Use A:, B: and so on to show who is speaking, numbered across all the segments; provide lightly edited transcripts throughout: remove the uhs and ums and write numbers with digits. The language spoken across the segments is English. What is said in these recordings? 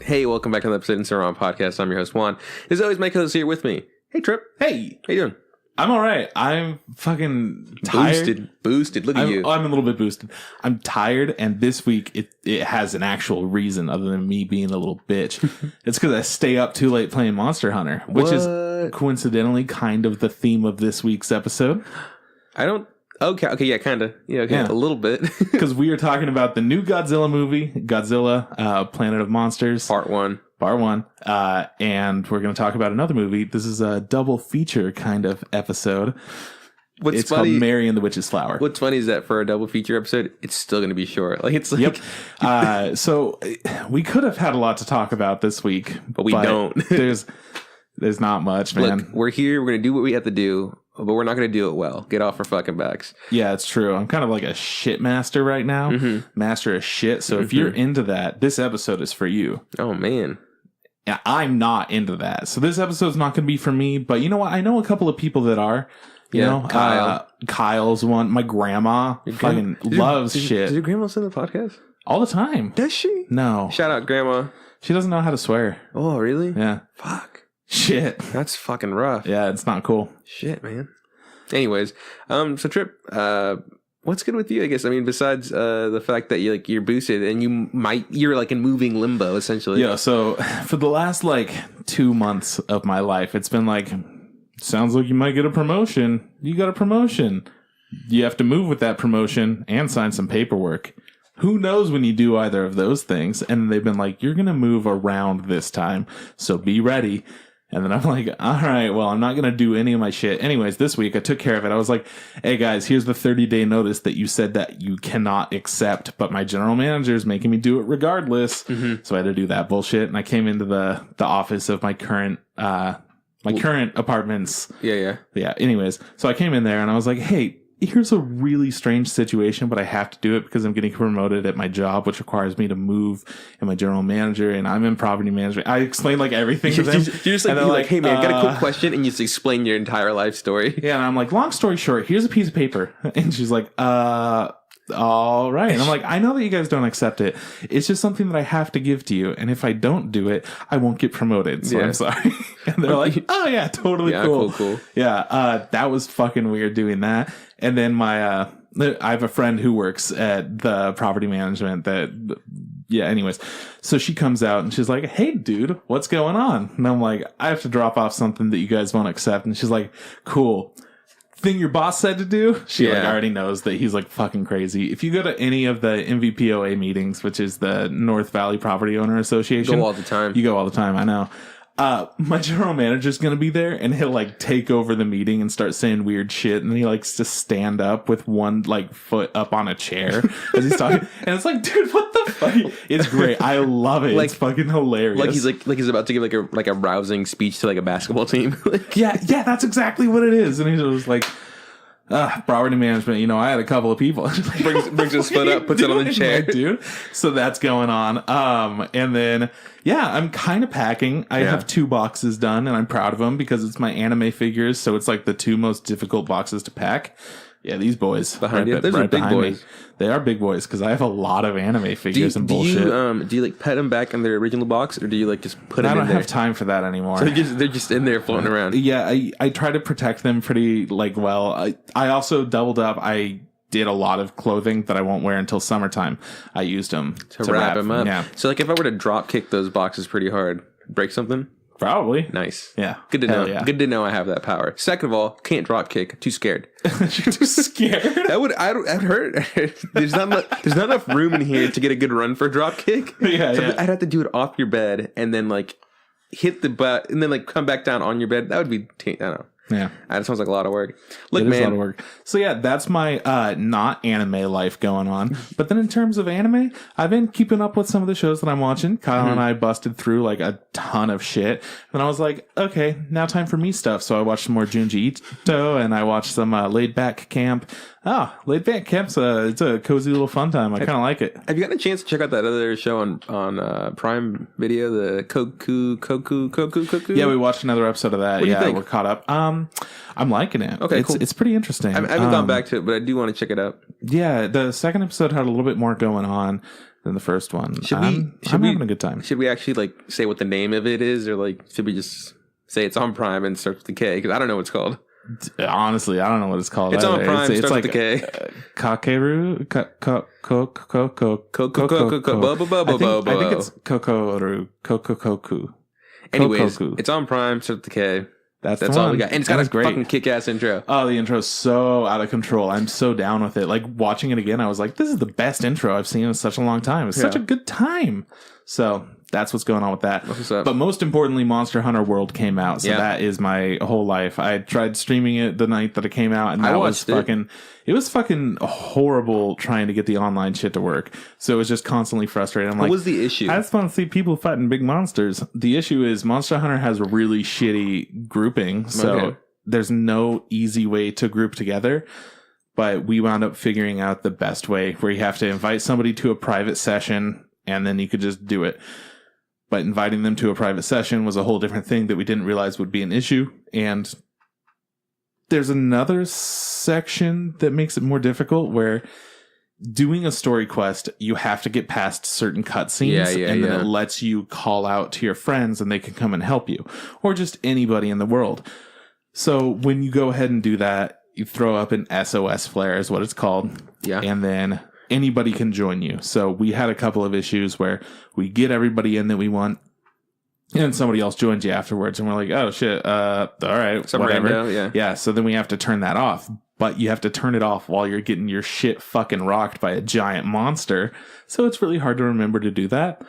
A: Hey, welcome back to another episode of the Ramen Podcast. I'm your host, Juan. As always, my co-host here with me. Hey, Trip.
B: Hey.
A: How you doing?
B: I'm all right. I'm fucking tired.
A: Boosted. Look at you.
B: I'm a little bit boosted. I'm tired, and this week it has an actual reason other than me being a little bitch. It's because I stay up too late playing Monster Hunter, which is coincidentally kind of the theme of this week's episode.
A: Okay, yeah, kind of. Yeah, okay, a little bit.
B: Because we are talking about the new Godzilla movie, Godzilla, Planet of Monsters.
A: Part one.
B: And we're going to talk about another movie. This is a double feature kind of episode. It's called Mary and the Witch's Flower.
A: What's funny is that for a double feature episode, it's still going to be short.
B: Yep. So we could have had a lot to talk about this week,
A: but we don't.
B: There's not much, man.
A: Look, we're here. We're going to do what we have to do, but we're not going to do it well. Get off our fucking backs.
B: Yeah, it's true. I'm kind of like a shit master right now. Mm-hmm. Master of shit. So if you're into that, this episode is for you.
A: Oh, man.
B: Yeah, I'm not into that. So this episode's not going to be for me. But you know what? I know a couple of people that are. You know, Kyle's one. My grandma fucking loves shit.
A: Does your grandma listen to the podcast?
B: All the time.
A: Does she?
B: No.
A: Shout out, Grandma.
B: She doesn't know how to swear.
A: Oh, really?
B: Yeah.
A: Fuck.
B: Shit.
A: That's fucking rough.
B: Yeah, it's not cool.
A: Shit, man. Anyways, so Trip, what's good with you, I guess? I mean, besides the fact that you're boosted and you're like in moving limbo, essentially.
B: Yeah, so for the last 2 months of my life, it's been like, sounds like you might get a promotion. You got a promotion. You have to move with that promotion and sign some paperwork. Who knows when you do either of those things? And they've been like, you're going to move around this time, so be ready. And then I'm like, all right, well, I'm not going to do any of my shit. Anyways, this week I took care of it. I was like, hey guys, here's the 30-day notice that you said that you cannot accept, but my general manager is making me do it regardless. Mm-hmm. So I had to do that bullshit. And I came into the office of my current apartments.
A: Yeah.
B: Anyways, so I came in there and I was like, hey, here's a really strange situation, but I have to do it because I'm getting promoted at my job, which requires me to move and my general manager, and I'm in property management. I explained everything to them.
A: You're like, hey man, I got a quick question, and you just explain your entire life story.
B: Yeah, and I'm like, long story short, here's a piece of paper. And she's like, all right. And I'm like, I know that you guys don't accept it. It's just something that I have to give to you. And if I don't do it, I won't get promoted. So I'm sorry. And they're like, oh yeah, totally cool. Yeah. That was fucking weird doing that. And then I have a friend who works at the property management anyways. So she comes out and she's like, hey dude, what's going on? And I'm like, I have to drop off something that you guys won't accept. And she's like, cool. Thing your boss said to do. She already knows that he's fucking crazy. If you go to any of the MVPOA meetings, which is the North Valley Property Owner Association,
A: go all the time.
B: You go all the time. I know. My general manager's going to be there, and he'll take over the meeting and start saying weird shit. And he likes to stand up with one foot up on a chair as he's talking. And it's like, dude, what the fuck? It's great. I love it. It's fucking hilarious.
A: He's about to give a rousing speech to a basketball team.
B: Yeah, that's exactly what it is. And he's just like, property management, I had a couple of people.
A: brings his foot up, puts it on the chair.
B: Dude. So that's going on. And then, I'm kind of packing. I have 2 boxes done, and I'm proud of them because it's my anime figures. So it's the 2 most difficult boxes to pack. Yeah, these boys.
A: Behind you? Those are big boys.
B: Me. They are big boys because I have a lot of anime figures and bullshit.
A: Do you pet them back in their original box, or do you just put them in there?
B: I don't have time for that anymore.
A: So they're just in there floating around.
B: Yeah, I try to protect them pretty well. I also doubled up. I did a lot of clothing that I won't wear until summertime. I used them to wrap them up.
A: Yeah. So if I were to drop kick those boxes pretty hard, break something?
B: Probably.
A: Nice.
B: Yeah.
A: Good to know.
B: Yeah.
A: Good to know I have that power. Second of all, can't drop kick. Too scared.
B: You're too scared?
A: I'd hurt. There's not enough room in here to get a good run for a drop kick.
B: Yeah.
A: I'd have to do it off your bed and then hit the butt and then come back down on your bed. That would be, I don't know.
B: Yeah.
A: That sounds like a lot of work. Look,
B: man.
A: It is
B: a lot of work. So that's my not anime life going on. But then in terms of anime, I've been keeping up with some of the shows that I'm watching. Kyle and I busted through a ton of shit. And I was like, okay, now time for me stuff. So I watched some more Junji Ito and I watched some Laid Back Camp. Laid Back Camp's it's a cozy little fun time. I kind of like it.
A: Have you gotten a chance to check out that other show on Prime Video, the Koku?
B: Yeah, we watched another episode of that.
A: What do you think?
B: We're caught up. I'm liking it.
A: Okay, cool.
B: It's pretty interesting.
A: I haven't gone back to it, but I do want to check it out.
B: Yeah, the second episode had a little bit more going on. than the first one.
A: I'm
B: having a good time.
A: Should we actually like say what the name of it is, or like should we just say it's on Prime and starts with the K? Because I don't know what it's called.
B: Honestly, I don't know what it's called.
A: It's on Prime. It's like
B: with the K. Kakegurui. I think it's Kokoru.
A: Anyways, it's on Prime. Starts with the K. That's all we got. And it's got a fucking kick-ass intro.
B: Oh, the intro's so out of control. I'm so down with it. Like, watching it again, I was like, this is the best intro I've seen in such a long time. It's such a good time. So, that's what's going on with that.
A: What's up?
B: But most importantly, Monster Hunter World came out. So that is my whole life. I tried streaming it the night that it came out, and that was fucking... It was fucking horrible trying to get the online shit to work. So it was just constantly frustrating.
A: What was the issue?
B: I just want to see people fighting big monsters. The issue is Monster Hunter has a really shitty grouping. So there's no easy way to group together. But we wound up figuring out the best way, where you have to invite somebody to a private session, and then you could just do it. But inviting them to a private session was a whole different thing that we didn't realize would be an issue. And there's another section that makes it more difficult, where doing a story quest, you have to get past certain cutscenes, and then it lets you call out to your friends and they can come and help you, or just anybody in the world. So when you go ahead and do that, you throw up an SOS flare is what it's called. Yeah. And then anybody can join you. So we had a couple of issues where we get everybody in that we want, and somebody else joins you afterwards, and we're like, oh shit, all right, whatever.
A: Rando,
B: yeah, so then we have to turn that off. But you have to turn it off while you're getting your shit fucking rocked by a giant monster. So it's really hard to remember to do that.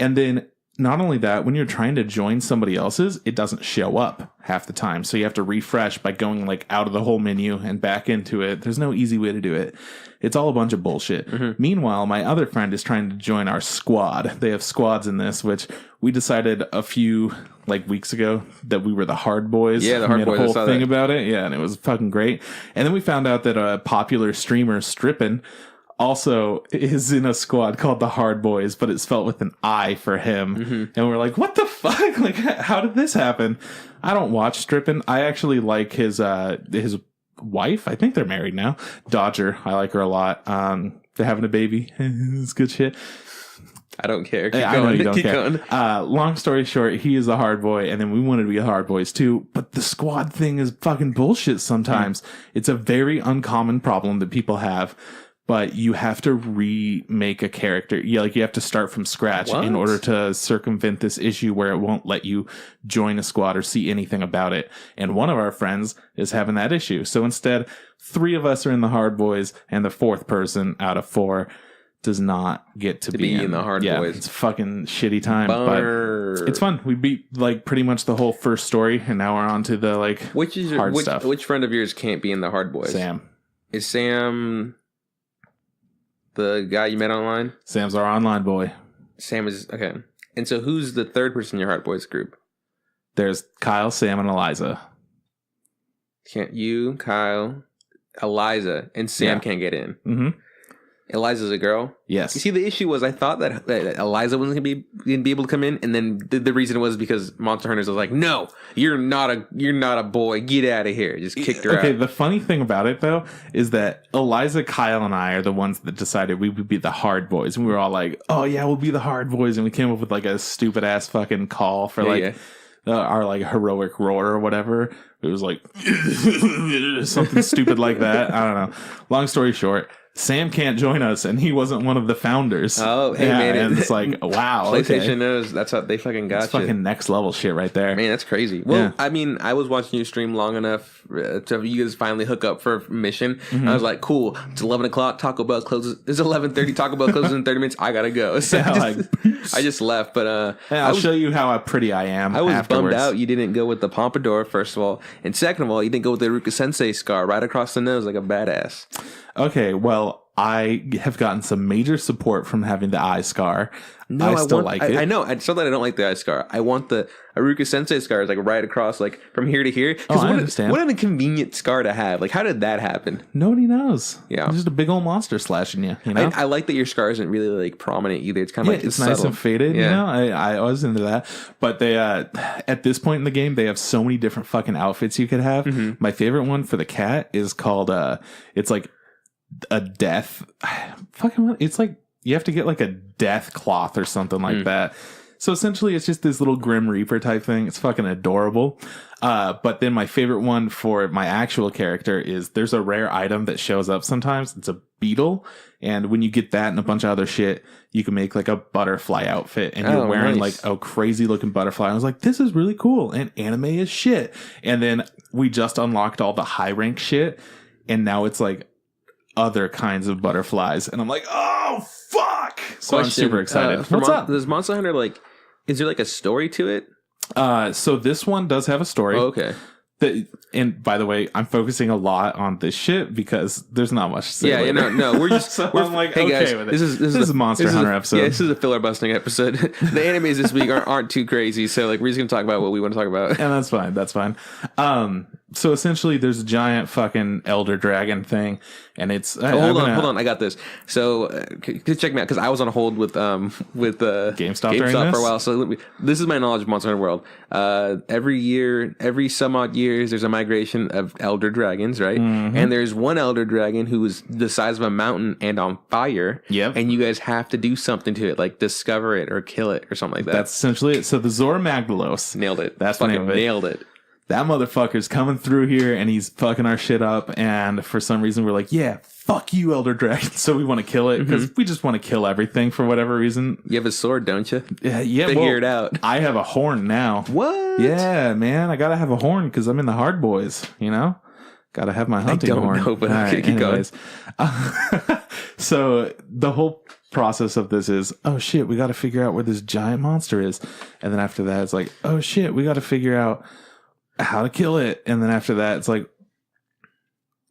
B: And then not only that, when you're trying to join somebody else's, it doesn't show up half the time. So you have to refresh by going like out of the whole menu and back into it. There's no easy way to do it. It's all a bunch of bullshit. Mm-hmm. Meanwhile, my other friend is trying to join our squad. They have squads in this, which we decided a few like weeks ago that we were the hard boys.
A: Yeah, the hard boys.
B: We made a whole thing about it. Yeah, and it was fucking great. And then we found out that a popular streamer, Strippin', also is in a squad called the Hard Boys, but it's spelled with an I for him. Mm-hmm. And we're like, what the fuck? Like, how did this happen? I don't watch Strippin'. I actually like his wife. I think they're married now. Dodger. I like her a lot. They're having a baby. It's good shit.
A: I don't care.
B: I know you don't care. Long story short, he is a hard boy, and then we wanted to be hard boys too. But the squad thing is fucking bullshit sometimes. It's a very uncommon problem that people have. But you have to remake a character. You have to start from scratch in order to circumvent this issue where it won't let you join a squad or see anything about it. And one of our friends is having that issue. So instead, 3 of us are in the Hard Boys, and the 4th person out of 4 does not get to be
A: in the Hard Boys.
B: It's a fucking shitty time. But it's fun. We beat like pretty much the whole first story, and now we're on to the hard stuff.
A: Which friend of yours can't be in the Hard Boys?
B: Sam.
A: Is Sam the guy you met online?
B: Sam's our online boy.
A: Sam is okay. And so who's the 3rd person in your Hard Boys group?
B: There's Kyle, Sam, and Eliza.
A: Can't you, Kyle, Eliza, and Sam can't get in.
B: Mm-hmm.
A: Eliza's a girl?
B: Yes.
A: You see, the issue was I thought that Eliza wasn't going to be able to come in, and then the reason was because Monster Hunters was like, no, you're not a boy. Get out of here. Just kicked her out. Okay,
B: the funny thing about it, though, is that Eliza, Kyle, and I are the ones that decided we would be the Hard Boys. And we were all like, oh, yeah, we'll be the Hard Boys. And we came up with like a stupid-ass fucking call for our like heroic roar or whatever. It was like something stupid like that. I don't know. Long story short, Sam can't join us, and he wasn't one of the founders.
A: Oh, hey, man.
B: And it's like, wow.
A: PlayStation knows. That's how they fucking got
B: you. Fucking next level shit right there.
A: Man, that's crazy. Well, I mean, I was watching you stream long enough to you guys finally hook up for a mission. Mm-hmm. I was like, cool. It's 11 o'clock. Taco Bell closes. It's 11:30. Taco Bell closes in 30 minutes. I gotta go. So I just left. But
B: I'll show you how pretty I am.
A: I was bummed out you didn't go with the pompadour, first of all. And second of all, you didn't go with the Iruka Sensei scar right across the nose like a badass.
B: Okay, well, I have gotten some major support from having the eye scar.
A: No,
B: I still like it.
A: I know. It's not that I don't like the eye scar. I want the Iruka Sensei scar is like right across, like from here to here.
B: I understand.
A: What an inconvenient scar to have. Like, how did that happen?
B: Nobody knows.
A: Yeah,
B: it's just a big old monster slashing you. You know,
A: I like that your scar isn't really like prominent either. It's kind of like
B: it's nice and faded. Yeah. You know, I was into that. But they at this point in the game, they have so many different fucking outfits you could have. Mm-hmm. My favorite one for the cat is called it's like a death fucking, it's like you have to get like a death cloth or something like that. So essentially, it's just this little Grim Reaper type thing. It's fucking adorable. But then my favorite one for my actual character is there's a rare item that shows up sometimes. It's a beetle. And when you get that and a bunch of other shit, you can make like a butterfly outfit. And you're wearing like a crazy looking butterfly. I was like, this is really cool. And anime is shit. And then we just unlocked all the high rank shit. And now it's like other kinds of butterflies. And I'm like, oh, fuck. So I'm super excited. What's up?
A: Does Monster Hunter like... Is there like a story to it?
B: So this one does have a story.
A: Oh, okay.
B: And by the way, I'm focusing a lot on this shit because there's not much to say.
A: Yeah, no, we're just.
B: So
A: we're,
B: I'm like,
A: hey
B: okay
A: guys,
B: with it.
A: this is
B: a Monster Hunter episode.
A: Yeah, this is a filler busting episode. The animes this week aren't too crazy, so like we're just gonna talk about what we want to talk about.
B: And that's fine. That's fine. So essentially, there's a giant fucking elder dragon thing, and it's
A: hold on, I got this. So check me out because I was on hold with GameStop for a while. So this is my knowledge of Monster Hunter World. Every some odd years, there's a migration of elder dragons, right? Mm-hmm. And there's one elder dragon who is the size of a mountain and on fire.
B: Yep.
A: And you guys have to do something to it, like discover it or kill it or something like that.
B: That's essentially it. So the Zora Magdalos.
A: Nailed it.
B: That's the name of it.
A: Nailed it.
B: That motherfucker's coming through here and he's fucking our shit up. And for some reason, we're like, yeah, fuck you, Elder Dragon. So we want to kill it because we just want to kill everything for whatever reason.
A: You have a sword, don't you?
B: Yeah.
A: Figure it out.
B: I have a horn now.
A: What?
B: Yeah, man. I got to have a horn because I'm in the hard boys, you know? Got to have my hunting horn.
A: I don't know, but right, keep going.
B: So the whole process of this is, oh shit, we got to figure out where this giant monster is. And then after that, it's like, oh shit, we got to figure out how to kill it. And then after that, it's like,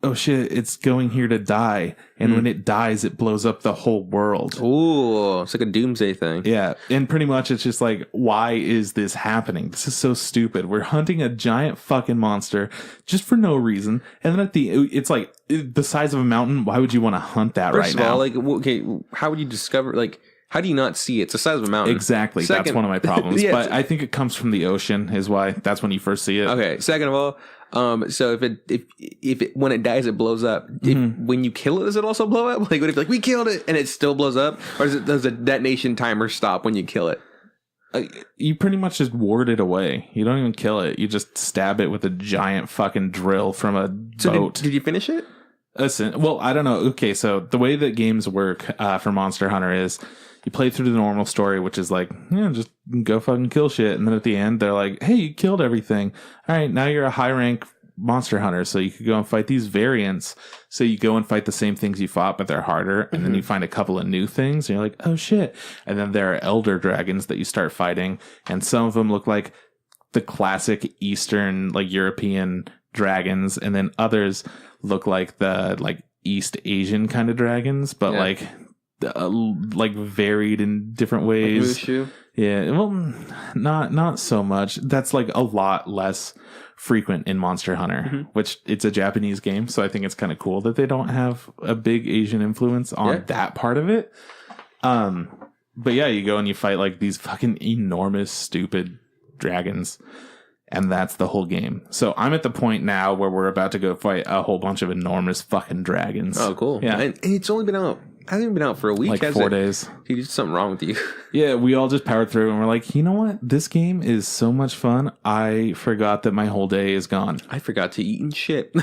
B: oh shit, it's going here to die. And when it dies, it blows up the whole world.
A: Ooh, it's like a doomsday thing.
B: Yeah. And pretty much it's just like, why is this happening? This is so stupid. We're hunting a giant fucking monster just for no reason. And then it's like the size of a mountain. Why would you want to hunt that right now?
A: First of all, like, okay, how would you discover, like, how do you not see it? It's the size of a mountain.
B: Exactly. That's one of my problems. Yeah, but I think it comes from the ocean is why that's when you first see it.
A: Okay. Second of all, so if when it dies, it blows up. When you kill it, does it also blow up? Like, what if like we killed it and it still blows up? Or does the detonation timer stop when you kill it?
B: You pretty much just ward it away. You don't even kill it. You just stab it with a giant fucking drill from a boat.
A: Did you finish it?
B: Listen, well, I don't know. Okay, so the way that games work for Monster Hunter is you play through the normal story, which is like, just go fucking kill shit. And then at the end, they're like, hey, you killed everything. All right, now you're a high rank monster hunter. So you could go and fight these variants. So you go and fight the same things you fought, but they're harder. And then you find a couple of new things. And you're like, oh shit. And then there are elder dragons that you start fighting. And some of them look like the classic Eastern, like European dragons. And then others look like the like East Asian kind of dragons, but like varied in different ways.
A: Like
B: yeah, well, not so much. That's like a lot less frequent in Monster Hunter, which it's a Japanese game, so I think it's kind of cool that they don't have a big Asian influence on that part of it. But yeah, you go and you fight like these fucking enormous, stupid dragons. And that's the whole game. So I'm at the point now where we're about to go fight a whole bunch of enormous fucking dragons.
A: Oh, cool.
B: Yeah.
A: And it's only been out. Hasn't even been out for a week.
B: Like 4 days.
A: Dude, there's something wrong with you.
B: Yeah, we all just powered through and we're like, you know what? This game is so much fun. I forgot that my whole day is gone.
A: I forgot to eat and shit.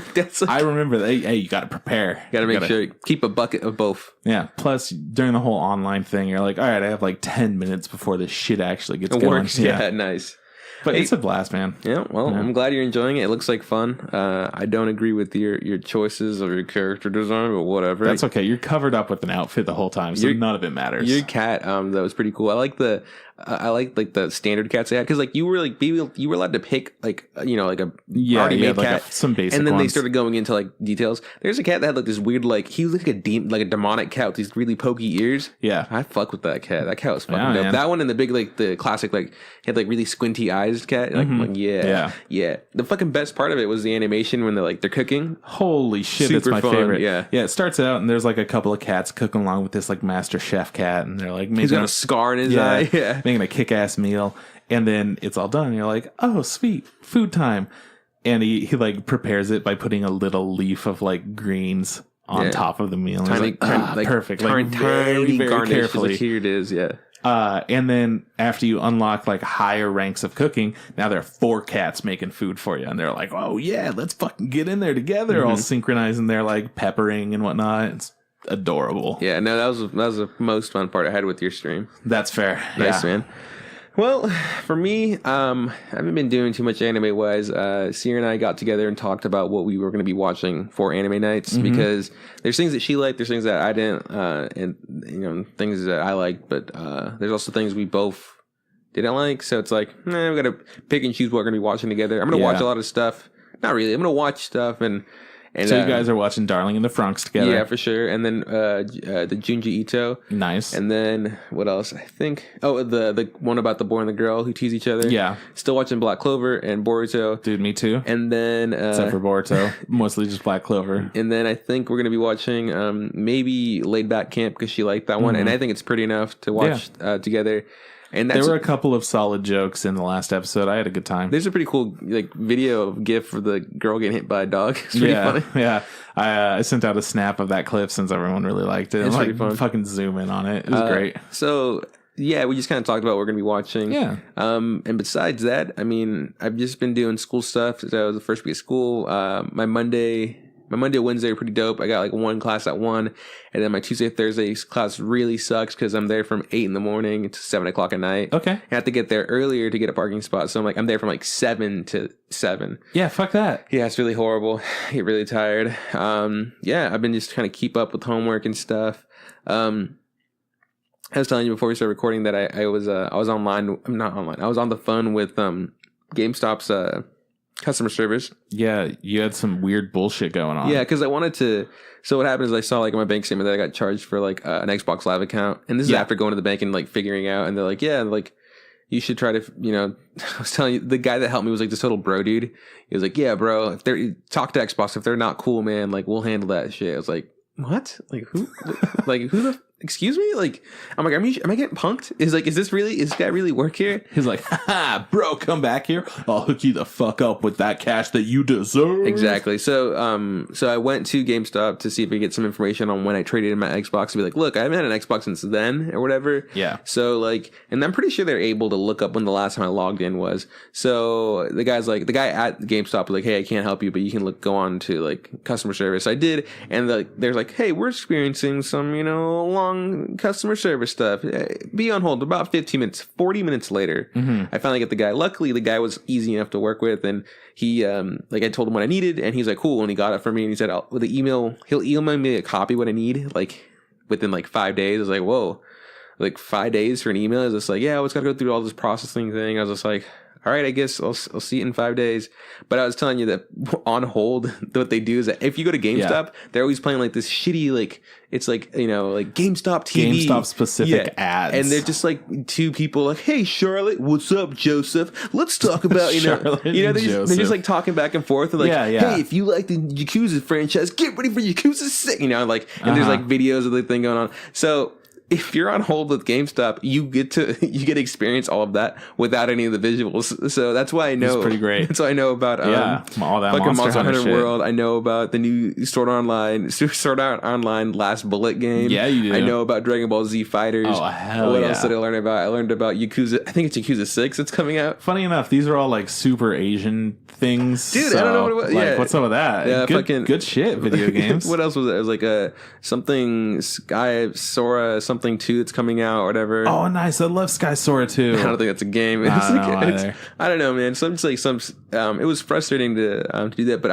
B: I remember that. Hey, you got to prepare.
A: Got to make sure you keep a bucket of both.
B: Yeah. Plus, during the whole online thing, you're like, all right, I have like 10 minutes before this shit actually gets going.
A: Works. Yeah, nice.
B: But it's a blast, man.
A: Yeah, well, I'm glad you're enjoying it. It looks like fun. I don't agree with your choices or your character design, but whatever.
B: That's okay. You're covered up with an outfit the whole time, so none of it matters.
A: Your cat, that was pretty cool. I like the standard cats they had because like you were allowed to pick like like a already made cat,
B: some basic
A: and then
B: ones.
A: They started going into like details. There's a cat that had like this weird like he was like a demonic cat with these really pokey ears.
B: Yeah,
A: I fuck with that cat. That cat was fucking dope. Man. That one and the big like the classic like had like really squinty eyes cat. Like, yeah. The fucking best part of it was the animation when they're cooking.
B: Holy shit,
A: Super
B: that's my
A: fun.
B: favorite.
A: Yeah,
B: it starts out and there's like a couple of cats cooking along with this like master chef cat, and they're like
A: he's got a scar in his eye. Yeah.
B: Making a kick-ass meal, and then it's all done and you're like, oh sweet, food time. And he like prepares it by putting a little leaf of like greens on top of the meal.
A: Tiny,
B: perfect.
A: Tiny,
B: very, very
A: garnish.
B: carefully.
A: Like, here it is. Yeah.
B: And then after you unlock like higher ranks of cooking, now there are 4 cats making food for you. And they're like, oh yeah, let's fucking get in there together. All synchronizing their like peppering and whatnot. It's adorable.
A: Yeah, no, that was the most fun part I had with your stream.
B: That's fair.
A: Nice, man. Well, for me, I haven't been doing too much anime-wise. Sierra and I got together and talked about what we were going to be watching for anime nights because there's things that she liked, there's things that I didn't, and things that I liked, but there's also things we both didn't like. So it's like, we got to pick and choose what we're going to be watching together. I'm going to watch a lot of stuff. Not really. I'm going to watch stuff and so
B: you guys are watching Darling in the Franxx together.
A: Yeah, for sure. And then the Junji Ito.
B: Nice.
A: And then what else? I think the one about the boy and the girl who tease each other.
B: Yeah.
A: Still watching Black Clover and Boruto.
B: Dude, me too.
A: And then
B: except for Boruto, mostly just Black Clover.
A: And then I think we're gonna be watching maybe Laid Back Camp because she liked that one, and I think it's pretty enough to watch together. And there
B: were a couple of solid jokes in the last episode. I had a good time.
A: There's a pretty cool video GIF for the girl getting hit by a dog. It's pretty funny.
B: Yeah, I sent out a snap of that clip since everyone really liked it.
A: It's pretty fun.
B: Fucking zoom in on it. It was great.
A: So yeah, we just kind of talked about what we're gonna be watching.
B: Yeah. And
A: besides that, I mean, I've just been doing school stuff. So the first week of school, my Monday, Wednesday are pretty dope. I got like one class at 1, and then my Tuesday, Thursday class really sucks because I'm there from 8 in the morning to 7 o'clock at night.
B: Okay.
A: I have to get there earlier to get a parking spot, so I'm there from like 7 to 7.
B: Yeah, fuck that.
A: Yeah, it's really horrible. I get really tired. Yeah, I've been just trying to keep up with homework and stuff. I was telling you before we started recording that I was online. I'm not online. I was on the phone with GameStop's customer service.
B: Yeah, you had some weird bullshit going on.
A: Yeah, because I wanted to. So what happened is I saw like in my bank statement that I got charged for like an Xbox Live account, and this is after going to the bank and like figuring out, and they're like, yeah, like you should try to, I was telling you, the guy that helped me was like this total bro dude. He was like, yeah, bro, if they're talk to Xbox, if they're not cool, man, like we'll handle that shit. I was like, what? Like who? Like who the? Excuse me? Like, I'm like, am I getting punked? Is this guy really work here?
B: He's like, haha, bro, come back here. I'll hook you the fuck up with that cash that you deserve.
A: Exactly. So I went to GameStop to see if we could get some information on when I traded in my Xbox to be like, look, I haven't had an Xbox since then or whatever.
B: Yeah.
A: So like, and I'm pretty sure they're able to look up when the last time I logged in was. So the guy at GameStop was like, hey, I can't help you, but you can go on to like customer service. I did. And they're like, hey, we're experiencing some, long customer service stuff. Be on hold. About 15 minutes, 40 minutes later, I finally get the guy. Luckily, the guy was easy enough to work with, and he, I told him what I needed, and he's like, cool, and he got it for me, and he said, with the email, he'll email me a copy of what I need, like, within, 5 days. I was like, whoa, 5 days for an email? Is this like, yeah, I was gotta go through all this processing thing. I was just like, all right, I guess I'll see it in 5 days. But I was telling you that on hold, what they do is that if you go to GameStop, they're always playing this shitty, it's GameStop TV.
B: GameStop specific ads.
A: And they're just two people like, hey, Charlotte, what's up, Joseph? Let's talk about, they're just talking back and forth. And hey, if you like the Yakuza franchise, get ready for Yakuza 6. And there's videos of the thing going on. So if you're on hold with GameStop, you get to experience all of that without any of the visuals. So that's why I know.
B: It's pretty great.
A: That's why I know about
B: all that
A: Monster Hunter World. I know about the new Sword Art Online Last Bullet game.
B: Yeah, you do.
A: I know about Dragon Ball Z Fighters.
B: Oh, hell
A: what else did I learn about? I learned about Yakuza. I think it's Yakuza 6 that's coming out.
B: Funny enough, these are all super Asian things.
A: Dude, so, I don't know what it was. Yeah.
B: What's up with that?
A: Yeah,
B: good shit, video games.
A: What else was it? It was something Sky Sora something 2 that's coming out or whatever.
B: Oh, nice. I love Sky Sora 2.
A: I don't think that's a game. I don't know, man. It was frustrating to do that, but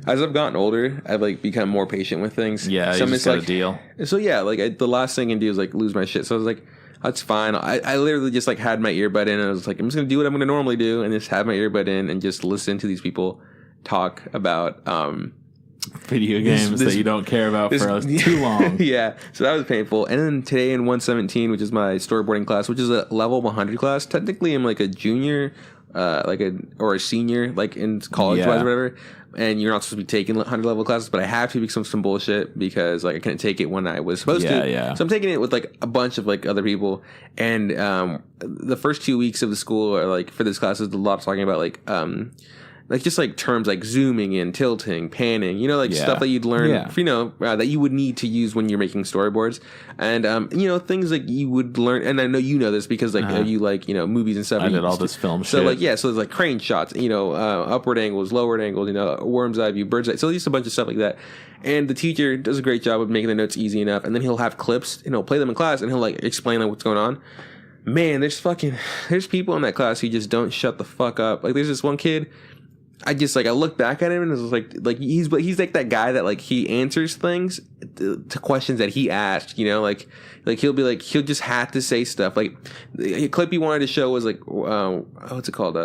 A: as I've gotten older, I've become more patient with things.
B: Yeah, you just got a deal.
A: So yeah, the last thing I can do is lose my shit. So I was like, that's fine. I literally just had my earbud in, and I was like, I'm just gonna do what I'm gonna normally do, and just have my earbud in and just listen to these people talk about
B: video games that you don't care about for too long.
A: Yeah, so that was painful. And then today in 117, which is my storyboarding class, which is a level 100 class. Technically, I'm a junior, or a senior, in college wise or whatever. And you're not supposed to be taking 100 level classes, but I have to because some bullshit because I couldn't take it when I was supposed to.
B: Yeah.
A: So I'm taking it with a bunch of other people. And the first 2 weeks of the school are for this class is a lot of talking about like just like terms like zooming in, tilting, panning, you know, like stuff that you'd learn, you know, that you would need to use when you're making storyboards, and you know, things like you would learn, and I know you know this because like you like, you know, movies and stuff.
B: I did all this film
A: so
B: shit.
A: like so there's like crane shots, you know, upward angles, lowered angles, you know, worm's eye view, bird's eye, so just a bunch of stuff like that. And the teacher does a great job of making the notes easy enough, and then he'll have clips and he'll play them in class, and he'll like explain like what's going on. Man, there's people in that class who just don't shut the fuck up. Like there's this one kid, I look back at him and it's like he's like that guy that like he answers things to questions that he asked, you know, like he'll be like, he'll just have to say stuff. Like a clip he wanted to show was like, what's it called?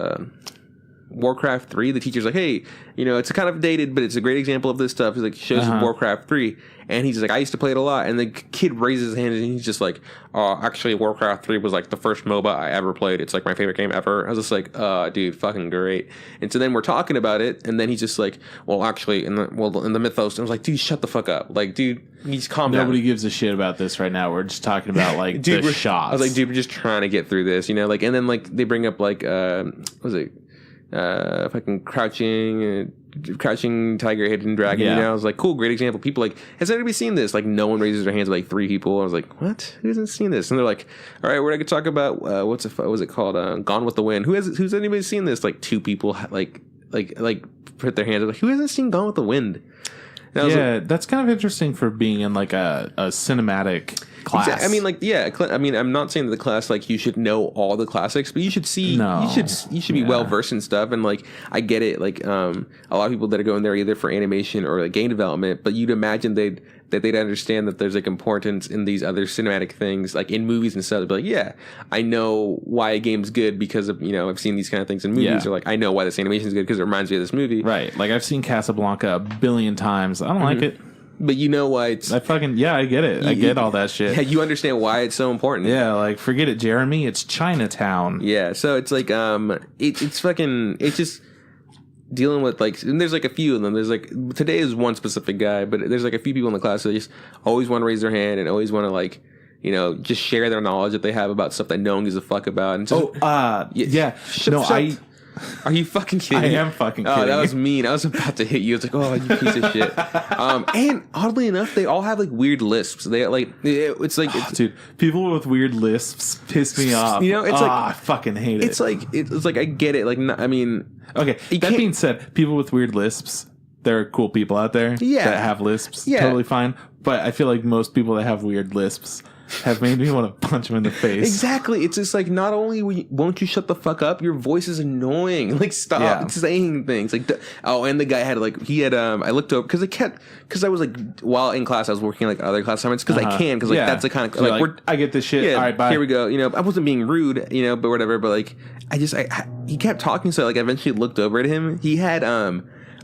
A: Warcraft 3. The teacher's like, hey, you know, it's kind of dated, but it's a great example of this stuff. He's like, shows Warcraft 3. And he's like, I used to play it a lot. And the kid raises his hand and he's just like, actually, Warcraft 3 was like the first MOBA I ever played. It's like my favorite game ever. I was just like, dude, fucking great. And so then we're talking about it. And then he's just like, well, actually, in the mythos. And I was like, dude, shut the fuck up. Like, dude, he's calm down.
B: Nobody gives a shit about this right now. We're just talking about like
A: dude,
B: the shots.
A: I was like, dude, we're just trying to get through this, you know? Like, and then like they bring up like, what was it? Fucking crouching tiger, hidden dragon. You know, I was like, cool, great example. People like, has anybody seen this? Like, no one raises their hands. Like 3 people. I was like, what? Who hasn't seen this? And they're like, all right, we're gonna talk about what was it called? Gone with the Wind. Who's anybody seen this? Like 2 people like put their hands up. Like, who hasn't seen Gone with the Wind?
B: That's kind of interesting for being in like a cinematic class.
A: Exactly. I mean, like, I mean, I'm not saying that the class like you should know all the classics, but you should see. No. You should be well versed in stuff. And like, I get it. Like, a lot of people that are going there either for animation or like game development, but you'd imagine they'd understand that there's like importance in these other cinematic things, like in movies and stuff. They'd be like, yeah, I know why a game's good because of, you know, I've seen these kind of things in movies, or like I know why this animation's good because it reminds me of this movie.
B: Right. Like I've seen Casablanca a billion times. I don't like it.
A: But you know why it's...
B: I get it. I get all that shit.
A: Yeah, you understand why it's so important.
B: Yeah, like, forget it, Jeremy. It's Chinatown.
A: Yeah, so it's like, it's just dealing with, like... And there's, like, a few of them. There's, like... Today is one specific guy, but there's, like, a few people in the class that just always want to raise their hand and always want to, like... You know, just share their knowledge that they have about stuff that no one gives a fuck about. And just, Are you fucking kidding me?
B: I am fucking kidding.
A: Oh, that was mean. I was about to hit you. It's like, oh, you piece of shit. And oddly enough, they all have like weird lisps. They like, it's like,
B: dude, people with weird lisps piss me off.
A: You know, it's like,
B: I fucking hate it.
A: It's like, I get it. Like, I mean,
B: okay. That being said, people with weird lisps, there are cool people out there that have lisps. Yeah. Totally fine. But I feel like most people that have weird lisps have made me want to punch him in the face.
A: Exactly. It's just like, not only won't you shut the fuck up, your voice is annoying. Like, stop saying things. Like, and the guy had like, I looked over because I was like, while in class I was working like other class assignments because I can, because like that's the kind of
B: so like I get this shit. All right, bye.
A: Here we go. You know, I wasn't being rude, you know, but whatever. But like, he kept talking, so like I eventually looked over at him. He had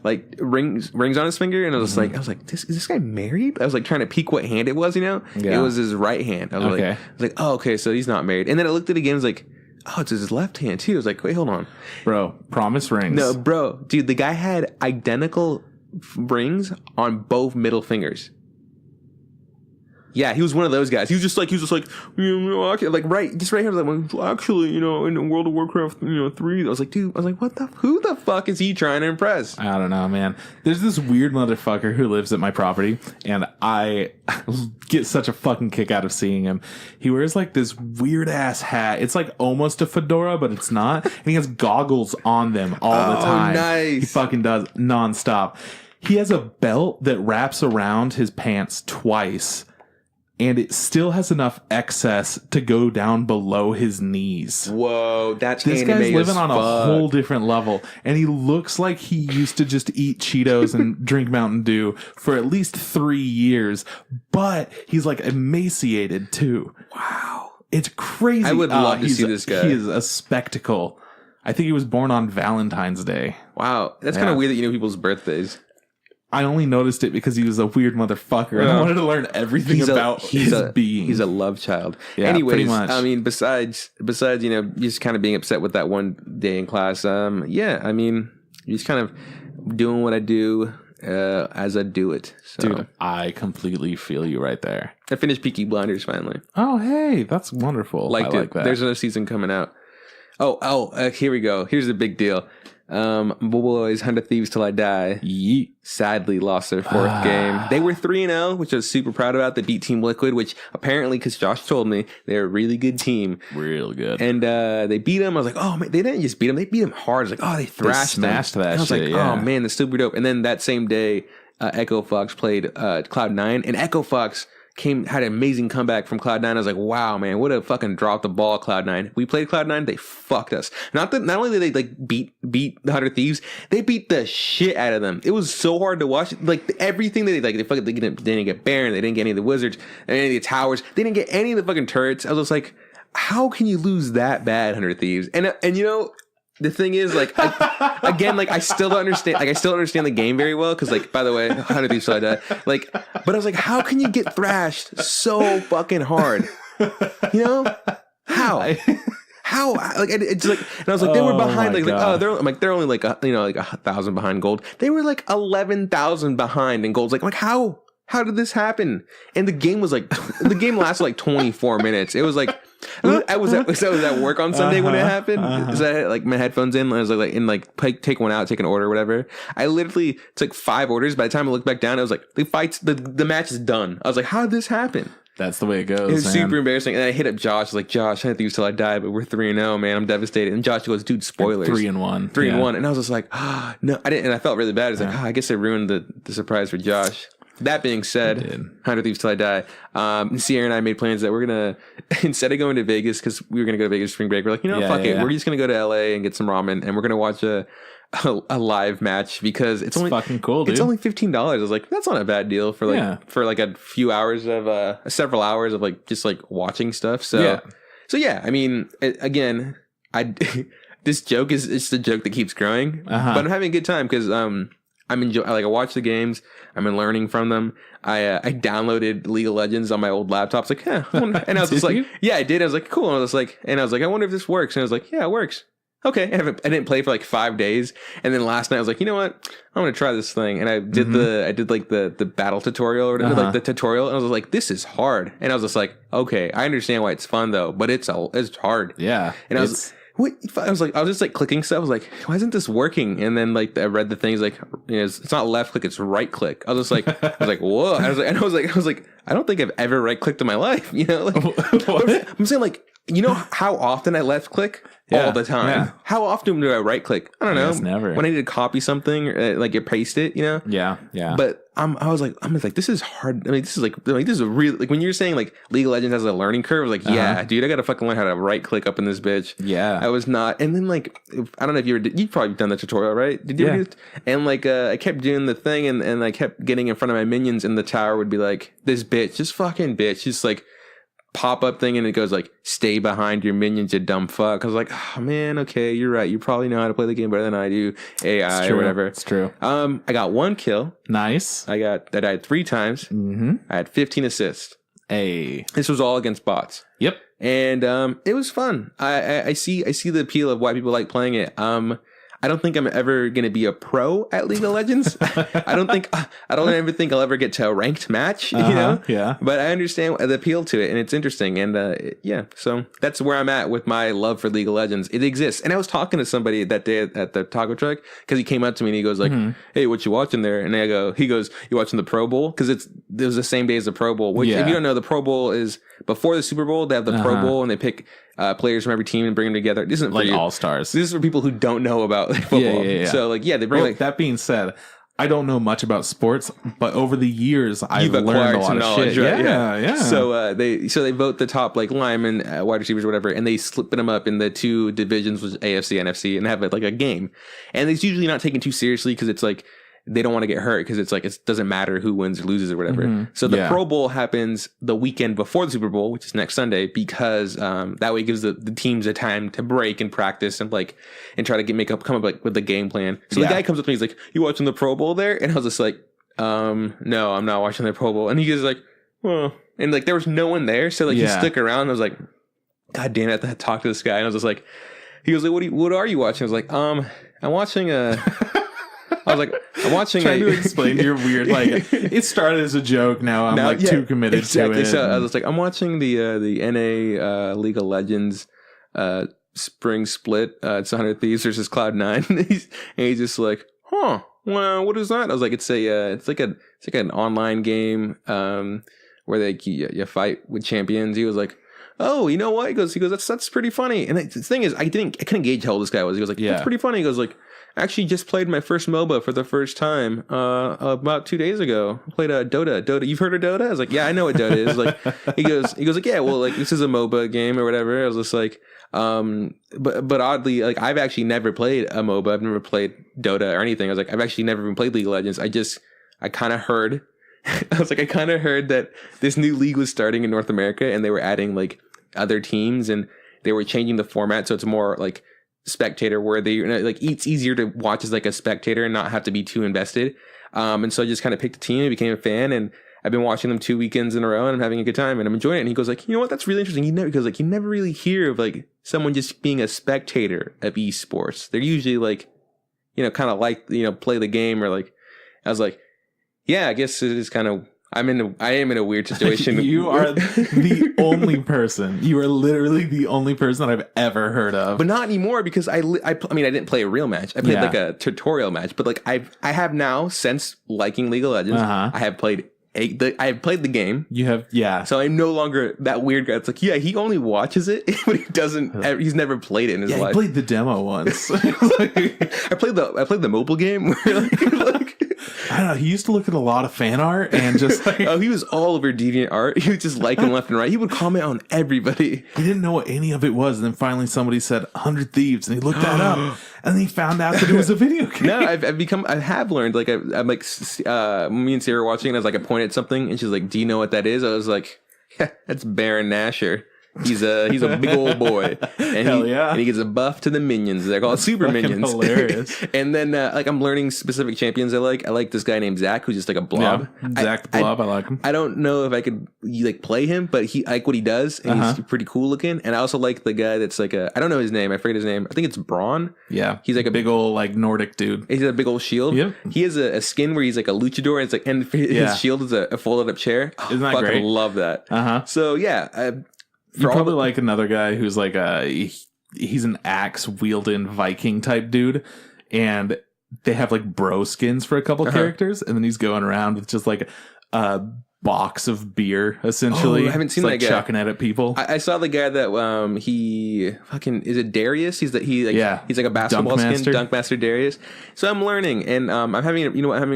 A: like rings on his finger, and I was like, is this guy married? I was like trying to peek what hand it was, you know? It was his right hand. I was like, oh, okay, so he's not married. And then I looked at it again, I was like, oh, it's his left hand too. I was like, wait, hold on.
B: Bro, promise rings.
A: No, bro, dude, the guy had identical rings on both middle fingers. Yeah, he was one of those guys. He was just like, you know, like right here. Like, actually, you know, in World of Warcraft, you know, 3. I was like, dude, who the fuck is he trying to impress?
B: I don't know, man. There's this weird motherfucker who lives at my property, and I get such a fucking kick out of seeing him. He wears like this weird ass hat. It's like almost a fedora, but it's not. And he has goggles on them all the time.
A: Nice.
B: He fucking does nonstop. He has a belt that wraps around his pants twice, and it still has enough excess to go down below his knees.
A: Whoa, this
B: guy's living on a whole different level, and he looks like he used to just eat Cheetos and drink Mountain Dew for at least 3 years, but he's like emaciated too.
A: Wow,
B: it's crazy.
A: I would love to see this guy.
B: He is a spectacle. I think he was born on Valentine's Day.
A: Wow, that's kind of weird that you know people's birthdays.
B: I only noticed it because he was a weird motherfucker, and I wanted to learn everything about his being.
A: He's a love child.
B: Yeah,
A: anyways,
B: pretty much.
A: I mean, besides, you know, just kind of being upset with that one day in class. I mean, just kind of doing what I do as I do it. So.
B: Dude, I completely feel you right there.
A: I finished Peaky Blinders finally.
B: Oh, hey, that's wonderful.
A: I like that. There's another season coming out. Here we go. Here's the big deal. Boys, 100 Thieves Till I Die.
B: Yeet.
A: Sadly lost their fourth game. They were 3-0, which I was super proud about. They beat Team Liquid, which apparently, because Josh told me, they're a really good team.
B: Real good.
A: And they beat them. I was like, oh, man, they didn't just beat them. They beat them hard. I was like, oh, they thrashed them.
B: Smashed that
A: I was
B: shit,
A: like, oh, man, that's super dope. And then that same day, Echo Fox played Cloud9, and Echo Fox had an amazing comeback from Cloud9. I was like, wow, man, what a fucking drop the ball, Cloud9. We played Cloud9, they fucked us. Not only did they like beat the 100 Thieves, they beat the shit out of them. It was so hard to watch. Like everything that they didn't get Baron, they didn't get any of the wizards, any of the towers, they didn't get any of the fucking turrets. I was just like, how can you lose that bad, 100 Thieves? And you know, the thing is, like, I still don't understand. Like, I still don't understand the game very well because, like, by the way, 100 Thieves Till I Die. Like, but I was like, how can you get thrashed so fucking hard? You know, how? How? Like, it's like, and I was like, they were behind. They're only like 1,000 behind gold. They were like 11,000 behind in gold. Like how? How did this happen? And the game was like, the game lasted like 24 minutes. It was like. I was at work on Sunday when it happened. So I had like my headphones in. I was like take one out, take an order, or whatever. I literally took 5 orders. By the time I looked back down, I was like, the match is done. I was like, how did this happen?
B: That's the way it goes.
A: It was super embarrassing. And I hit up Josh. I was like, Josh, I think Till I Die, but we're 3-0, man. I'm devastated. And Josh goes, dude, spoilers.
B: 3-1.
A: 3-1. And I was just like, no, I didn't. And I felt really bad. I was like, I guess I ruined the surprise for Josh. That being said, 100 Thieves Till I Die. Sierra and I made plans that we're going to, instead of going to Vegas, because we were going to go to Vegas spring break, we're like, fuck it. We're just going to go to LA and get some ramen, and we're going to watch a live match because it's only
B: fucking cool, dude.
A: It's only $15. I was like, that's not a bad deal for like a few hours of several hours of like just like watching stuff. So yeah, I mean, again, this joke is it's the joke that keeps growing, but I'm having a good time because I'm enjoying. Like I watch the games. I'm learning from them. I downloaded League of Legends on my old laptop. It's like, and I was just like, yeah, I did. I was like, cool. And I was like, I wonder if this works. And I was like, yeah, it works. Okay. I didn't play for like 5 days. And then last night I was like, you know what? I'm going to try this thing. And I did the battle tutorial or whatever, like the tutorial. And I was like, this is hard. And I was just like, okay, I understand why it's fun though, but it's hard.
B: Yeah.
A: And I was just like clicking stuff. I was like, why isn't this working? And then like I read the things like, it's not left click, it's right click. I was like, whoa. I was like, I don't think I've ever right clicked in my life. Like, I'm saying like, you know how often I left click all the time? Yeah. How often do I right click? I don't know.
B: Never.
A: When I need to copy something, like you paste it,
B: Yeah.
A: But I was like, this is hard. I mean, this is this is a real, like when you're saying like League of Legends has a learning curve, I was like, yeah, dude, I got to fucking learn how to right click up in this bitch.
B: Yeah.
A: I was not. And then like, I don't know if you've probably done the tutorial, right? Did you? Yeah. And like, I kept doing the thing and I kept getting in front of my minions and the tower would be like, this bitch, just fucking bitch. Just like, pop-up thing and it goes like, stay behind your minions, you dumb fuck. I was like, oh man, okay, you're right, you probably know how to play the game better than I do, AI or whatever.
B: It's true.
A: I got 1 kill.
B: Nice.
A: I died 3 times. I had 15 assists. This was all against bots.
B: Yep.
A: And it was fun. I see the appeal of why people like playing it. I don't think I'm ever going to be a pro at League of Legends. I don't ever think I'll ever get to a ranked match,
B: Yeah.
A: But I understand the appeal to it and it's interesting. And so that's where I'm at with my love for League of Legends. It exists. And I was talking to somebody that day at the taco truck because he came up to me and he goes like, hey, what you watching there? And he goes, you watching the Pro Bowl? Because it was the same day as the Pro Bowl, which if you don't know, the Pro Bowl is before the Super Bowl. They have the Pro Bowl and they pick players from every team and bring them together. This isn't
B: like all stars.
A: This is for people who don't know about football.
B: Yeah.
A: So they bring
B: that being said, I don't know much about sports, but over the years I've learned a lot of shit.
A: Right?
B: Yeah.
A: So they vote the top like linemen, wide receivers, whatever, and they split them up in the 2 divisions, which is AFC, NFC, and have like a game. And it's usually not taken too seriously because it's like they don't want to get hurt because it's like it doesn't matter who wins or loses or whatever. So the Pro Bowl happens the weekend before the Super Bowl, which is next Sunday, because that way it gives the teams a time to break and practice and try to come up with the game plan. So the guy comes up to me, he's like, "You watching the Pro Bowl there?" And I was just like, "No, I'm not watching the Pro Bowl." And he goes like, "Well," and like there was no one there, so like he stuck around. I was like, "God damn it!" I have to talk to this guy, and I was just like, he was like, "What are you watching?" I was like, "I'm watching a." I was like, I'm watching.
B: Trying to explain your weird, like, it started as a joke. Now I'm too committed to it.
A: So I was like, I'm watching the NA League of Legends Spring Split. It's 100 Thieves versus Cloud9. and he's just like, huh, well, what is that? I was like, it's like an online game where you fight with champions. He was like, oh, you know what? He goes, that's pretty funny. And the thing is, I couldn't gauge how old this guy was. He was like, that's pretty funny. He goes like, actually just played my first MOBA for the first time about 2 days ago. I played Dota. You've heard of Dota? I was like, yeah, I know what Dota is. Like, he goes like, yeah, well, like this is a MOBA game or whatever. I was just like, but oddly, like I've actually never played a MOBA. I've never played Dota or anything. I was like, I've actually never even played League of Legends. I kind of heard. I was like, I kind of heard that this new league was starting in North America and they were adding like other teams and they were changing the format so it's more like spectator worthy, like it's easier to watch as like a spectator and not have to be too invested, and so I just kind of picked a team and became a fan, and I've been watching them 2 weekends in a row and I'm having a good time and I'm enjoying it. And he goes like, you know what, that's really interesting. You never really hear of like someone just being a spectator of esports. They're usually like, kind of like, play the game, or like, I was like, yeah, I guess it is kind of, I am in a weird situation.
B: You are the only person. You are literally the only person that I've ever heard of.
A: But not anymore, because I mean, I didn't play a real match. I played like a tutorial match. But like I have now, since liking League of Legends, I have played the game.
B: You have, yeah.
A: So I'm no longer that weird guy. It's like, yeah, he only watches it, but he doesn't. He's never played it in his life.
B: I played the demo once.
A: I played the mobile game where like
B: I don't know. He used to look at a lot of fan art and just like,
A: oh, he was all over DeviantArt. He was just liking left and right. He would comment on everybody.
B: He didn't know what any of it was, and then finally somebody said 100 Thieves, and he looked that up, and then he found out that it was a video game.
A: No, I have learned. Like I'm like, me and Sarah were watching, and I was like, I pointed at something, and she's like, "Do you know what that is?" I was like, "Yeah, that's Baron Nashor. He's a big old boy, and and he gets a buff to the minions. They're called super minions.
B: Hilarious.
A: And then like I'm learning specific champions I like. I like this guy named Zach, who's just like a blob.
B: Yeah, Zach the Blob. I like him.
A: I don't know if I could like play him, but I like what he does, and he's pretty cool looking. And I also like the guy that's like I don't know his name. I forget his name. I think it's Braun.
B: Yeah,
A: he's like
B: a big old like Nordic dude.
A: He's got a big old shield. Yep. He has a skin where he's like a luchador, and it's like, and his shield is a folded up chair.
B: Isn't that great?
A: I love that. So yeah.
B: You probably like another guy who's like he's an axe wielding Viking type dude, and they have like bro skins for a couple characters, and then he's going around with just like a box of beer, essentially.
A: Oh, I haven't seen
B: like
A: that guy.
B: Chucking it at people.
A: I saw the guy that he fucking, is it Darius? He's like a basketball skin, Dunkmaster Darius. So I'm learning, and I'm having a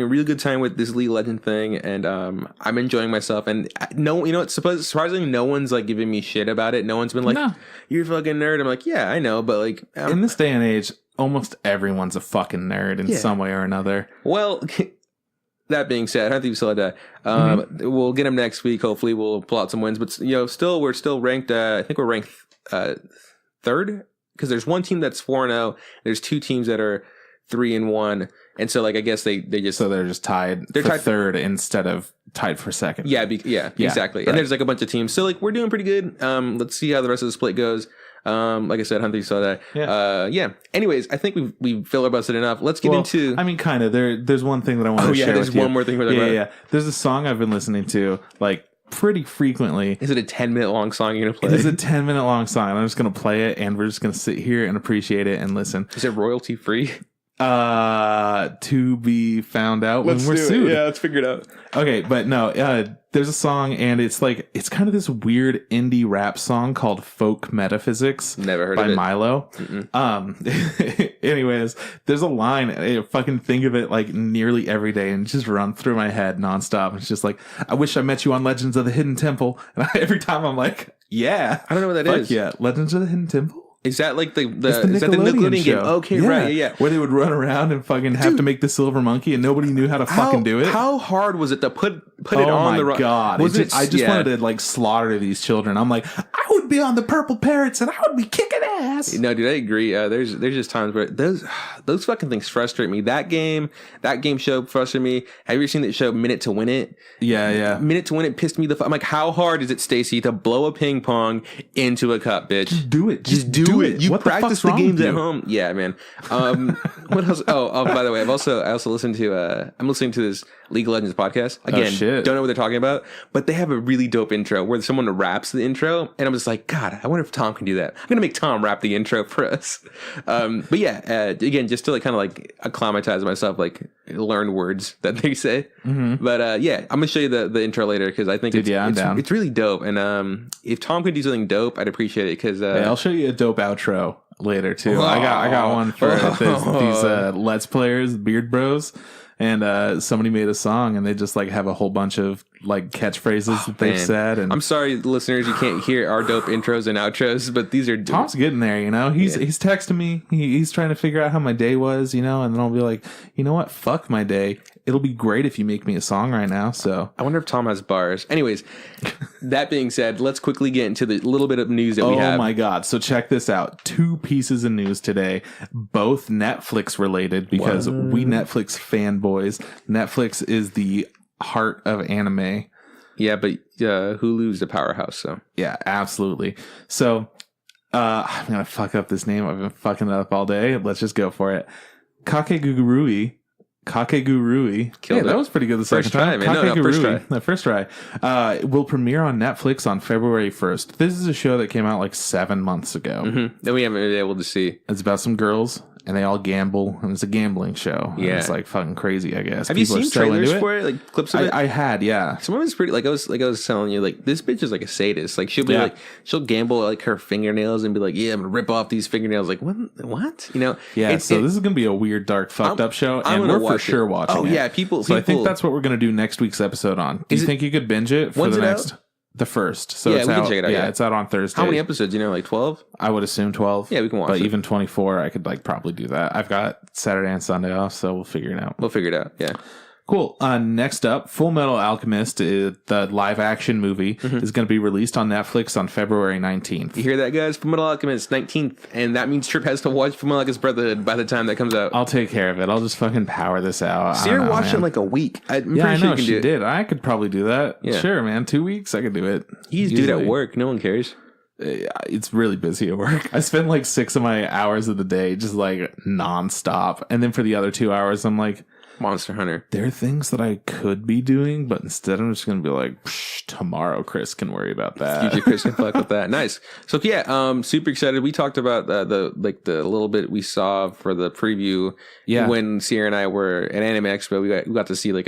A: really good time with this League of Legends thing, and I'm enjoying myself. And surprisingly, no one's like giving me shit about it. No one's been like, you're a fucking nerd. I'm like, yeah, I know, but like
B: in this day and age, almost everyone's a fucking nerd in some way or another.
A: Well. That being said, I don't think we still had that. We'll get him next week. Hopefully, we'll pull out some wins. But we're still ranked. I think we're ranked third, because there's one team that's 4-0. There's two teams that are 3-1, and so like I guess they're just tied. They're tied third instead of tied for second. Yeah, exactly. Right. And there's like a bunch of teams. So like we're doing pretty good. Let's see how the rest of the split goes. Like I said, Hunter saw that. Yeah. Anyways, I think we've filibustered enough. Let's get into. I
B: mean, kind of. There's one thing that I want to share.
A: There's one more thing we're talking about.
B: Yeah. There's a song I've been listening to like pretty frequently.
A: Is it a 10-minute long song you're gonna play?
B: It is a 10-minute long song. I'm just gonna play it, and we're just gonna sit here and appreciate it and listen.
A: Is it royalty free?
B: To be found out when we're sued.
A: Yeah, let's figure it out.
B: Okay, but no, there's a song, and it's kind of this weird indie rap song called Folk Metaphysics.
A: Never heard of it.
B: By Milo. Anyways, there's a line, I fucking think of it like nearly every day, and just run through my head nonstop. It's just like, I wish I met you on Legends of the Hidden Temple. And every time I'm like, yeah.
A: I don't know what that is.
B: Yeah, Legends of the Hidden Temple?
A: Is that like the
B: Nickelodeon
A: game? Okay,
B: yeah.
A: right, yeah.
B: Where they would run around and fucking have to make the silver monkey, and nobody knew how to fucking do it.
A: How hard was it to put it on the...
B: Oh my god. I just wanted to like slaughter these children. I'm like, I would be on the Purple Parrots and I would be kicking ass.
A: No, dude, I agree. There's just times where those fucking things frustrate me. That game show frustrated me. Have you ever seen that show Minute to Win It?
B: Yeah.
A: Minute to Win It pissed me the fuck. I'm like, how hard is it, Stacy, to blow a ping pong into a cup, bitch?
B: Just do it.
A: Just do do it. You
B: what
A: practice the games at home. Yeah, man. What else? Oh, by the way, I also listened to. I'm listening to this League of Legends podcast again. Don't know what they're talking about, but they have a really dope intro where someone raps the intro, and I'm just like, God, I wonder if Tom can do that. I'm gonna make Tom rap the intro for us. But yeah, again, just to like kind of like acclimatize myself, like learn words that they say. Mm-hmm. But yeah, I'm gonna show you the intro later because I think it's really dope. And if Tom could do something dope, I'd appreciate it because
B: I'll show you a dope outro later too. I got one for these Let's Players, Beard Bros. And somebody made a song, and they just like have a whole bunch of like catchphrases that they've said. And
A: I'm sorry, listeners, you can't hear our dope intros and outros, but these are dope.
B: Tom's getting there, you know. He's texting me. He's trying to figure out how my day was, you know. And then I'll be like, you know what? Fuck my day. It'll be great if you make me a song right now. So
A: I wonder if Tom has bars. Anyways, that being said, let's quickly get into the little bit of news that we have.
B: Oh my God. So check this out. 2 pieces of news today, both Netflix related because we Netflix fanboys. Netflix is the heart of anime.
A: Yeah, but Hulu's the powerhouse. So
B: yeah, absolutely. So I'm going to fuck up this name. I've been fucking it up all day. Let's just go for it. Kakegurui.
A: Killed it.
B: That was pretty good the second time. First try. Will premiere on Netflix on February 1st. This is a show that came out like 7 months ago.
A: Mm-hmm. That we haven't been able to see.
B: It's about some girls, and they all gamble, and it's a gambling show.
A: Yeah,
B: it's like fucking crazy, I guess.
A: Have you seen trailers for it? Like clips of it?
B: I had, yeah.
A: Some of it's pretty. Like I was telling you, like this bitch is like a sadist. Like she'll be like she'll gamble like her fingernails and be like, yeah, I'm gonna rip off these fingernails. Like what? You know?
B: Yeah. So this is gonna be a weird, dark, fucked up show, and we're for sure watching.
A: Oh yeah, people.
B: So I think that's what we're gonna do next week's episode on. Do you think you could binge it for the next? The first. So it's out. Check it out. Yeah, it's out on Thursday.
A: How many episodes? You know, like 12?
B: I would assume 12.
A: Yeah, we can watch it.
B: But even 24, I could like probably do that. I've got Saturday and Sunday off, so we'll figure it out.
A: Yeah.
B: Cool. Next up, Fullmetal Alchemist, the live action movie, is going to be released on Netflix on February 19th.
A: You hear that, guys? Fullmetal Alchemist 19th, and that means Trip has to watch Fullmetal Alchemist Brotherhood by the time that comes out.
B: I'll take care of it. I'll just fucking power this out.
A: Sarah watched it in like a week.
B: I know she did. I could probably do that. Yeah. Sure, man. 2 weeks, I could do it.
A: You just do it at work. No one cares.
B: It's really busy at work. I spend like 6 of my hours of the day just like nonstop, and then for the other 2 hours, I'm like,
A: Monster Hunter.
B: There are things that I could be doing, but instead I'm just going to be like, tomorrow Chris can worry about that.
A: Future Chris can fuck with that. Nice. So yeah, super excited. We talked about the little bit we saw for the preview. Yeah. When Sierra and I were at Anime Expo, we got to see like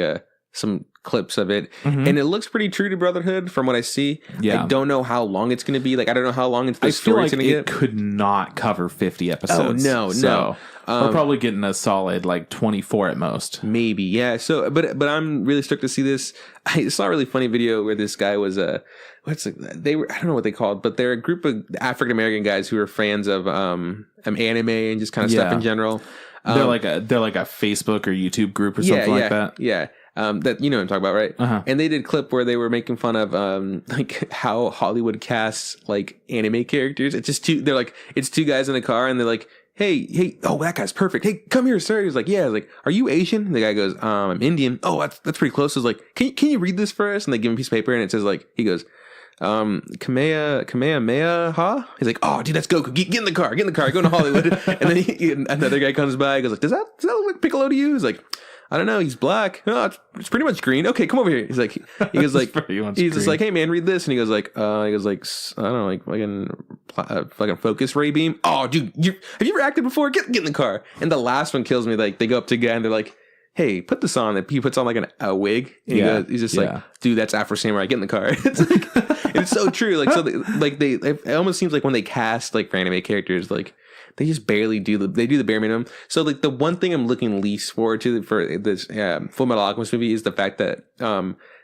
A: some clips of it, and it looks pretty true to Brotherhood from what I see. Yeah. I don't know how long it's going to be. Like I don't know how long into the story it's going to get.
B: It could not cover 50 episodes.
A: Oh no.
B: We're probably getting a solid like 24 at most.
A: Maybe, yeah. So, but I'm really stoked to see this. I saw a really funny video where this guy was I don't know what they called, but they're a group of African American guys who are fans of anime and just kind of stuff in general.
B: They're like a Facebook or YouTube group or something like that.
A: Yeah. That you know what I'm talking about, right? Uh-huh. And they did a clip where they were making fun of like how Hollywood casts like anime characters. It's just it's 2 guys in a car, and they're like, hey, oh, that guy's perfect. Hey, come here, sir. He's like, yeah. Like, are you Asian? And the guy goes, I'm Indian. Oh, that's pretty close. He's like, can you read this for us? And they give him a piece of paper, and it says like, he goes, Kamehameha, huh? He's like, oh, dude, that's Goku. Get in the car, go to Hollywood. And then another guy comes by, goes like, does that look like Piccolo to you? He's like, I don't know. He's black. Oh, it's pretty much green. Okay, come over here. He's like, he's just like, hey man, read this. And he goes like, I don't know, like fucking focus ray beam. Oh, dude, have you ever acted before? Get in the car. And the last one kills me. Like they go up to a guy and they're like, hey, put this on. He puts on like a wig. And he's just like, dude, that's Afro Samurai. Get in the car. It's like, it's so true. Like, so it almost seems like when they cast like for anime characters, like they just barely do the bare minimum. So like the one thing I'm looking least forward to for this Fullmetal Alchemist movie is the fact that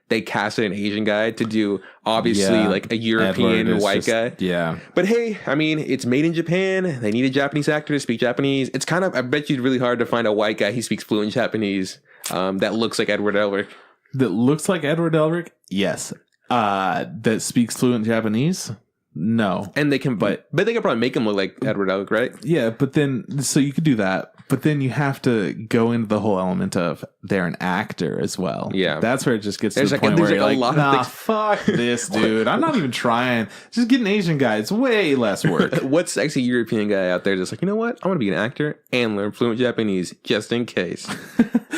A: they casted an Asian guy to do obviously like a European white guy. Yeah. But hey, I mean, it's made in Japan. They need a Japanese actor to speak Japanese. It's kind of, I bet you it's really hard to find a white guy who speaks fluent Japanese that looks like Edward Elric.
B: That looks like Edward Elric? Yes. That speaks fluent Japanese? No.
A: And they can, but they can probably make him look like Edward Elric, right?
B: Yeah, but then, so you could do that. But then you have to go into the whole element of they're an actor as well.
A: Yeah.
B: That's where it just gets to the point where you're like, nah, fuck this, dude. I'm not even trying. Just get an Asian guy. It's way less work.
A: What sexy European guy out there just like, you know what? I want to be an actor and learn fluent Japanese just in case.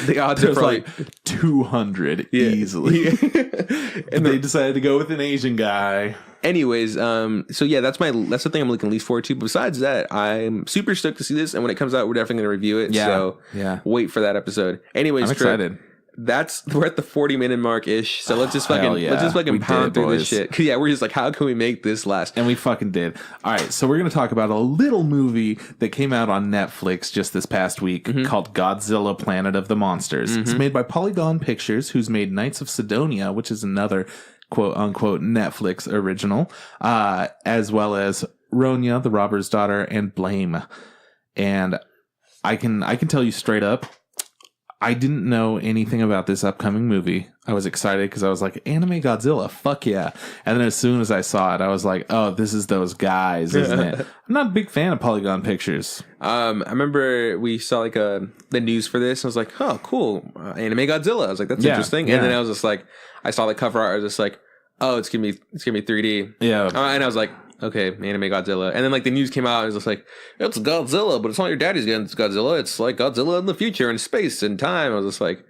A: The odds are probably
B: like 200 easily. And they decided to go with an Asian guy.
A: Anyways, so yeah, that's the thing I'm looking least forward to. Besides that, I'm super stoked to see this, and when it comes out, we're definitely going to review it.
B: Yeah,
A: so wait for that episode. Anyways,
B: I'm excited.
A: We're at the 40-minute mark ish. So let's just fucking pound through this shit. Yeah, we're just like, how can we make this last?
B: And we fucking did. All right, so we're gonna talk about a little movie that came out on Netflix just this past week called Godzilla: Planet of the Monsters. It's made by Polygon Pictures, who's made Knights of Sidonia, which is another quote unquote Netflix original, as well as Ronja, the Robber's Daughter, and Blame. And I can tell you straight up, I didn't know anything about this upcoming movie. I was excited because I was like, anime Godzilla, fuck yeah. And then as soon as I saw it, I was like, oh, this is those guys, isn't it? I'm not a big fan of Polygon Pictures.
A: I remember we saw like the news for this. I was like, oh, cool. Anime Godzilla. I was like, that's interesting. And then I was just like, I saw the cover art. I was just like, oh, it's gonna be 3D.
B: Yeah.
A: And I was like, okay, anime Godzilla. And then like the news came out, and it was just like, it's Godzilla, but it's not your daddy's Godzilla. It's like Godzilla in the future in space and time. I was just like,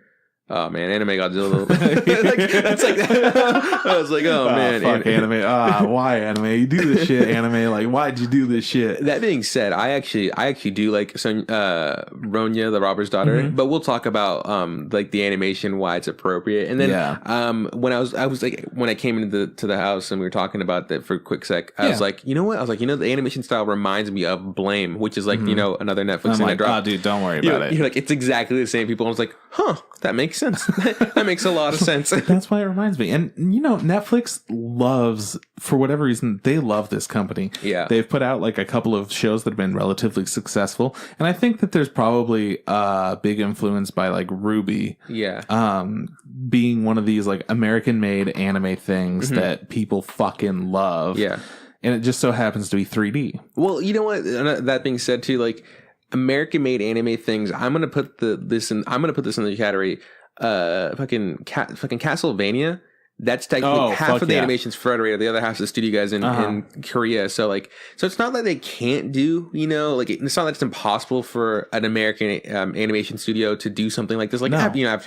A: oh man, anime Godzilla. That's like I was like, oh man,
B: fuck anime. Why anime? You do this shit, anime. Like, why'd you do this shit?
A: That being said, I actually do like Ronja, the Robber's Daughter, but we'll talk about like the animation, why it's appropriate. And then when I was like, when I came into the house and we were talking about that for a quick sec, I was like, you know what? I was like, the animation style reminds me of Blame, which is like another Netflix thing that dropped.
B: Oh dude, don't worry about it.
A: You're like, it's exactly the same people. I was like, huh, that makes sense. That makes a lot of sense.
B: That's why it reminds me. And Netflix loves, for whatever reason, they love this company.
A: Yeah.
B: They've put out like a couple of shows that have been relatively successful. And I think that there's probably a big influence by like Ruby.
A: Yeah.
B: Being one of these like American made anime things that people fucking love.
A: Yeah.
B: And it just so happens to be 3D.
A: Well, you know what? That being said too, like American made anime things, I'm gonna put this in the category. Fucking Castlevania. That's technically half of the animation's Frederator, the other half is the studio guys in Korea. So it's not that they can't do, it's not that it's impossible for an American animation studio to do something like this. Like, Avatar,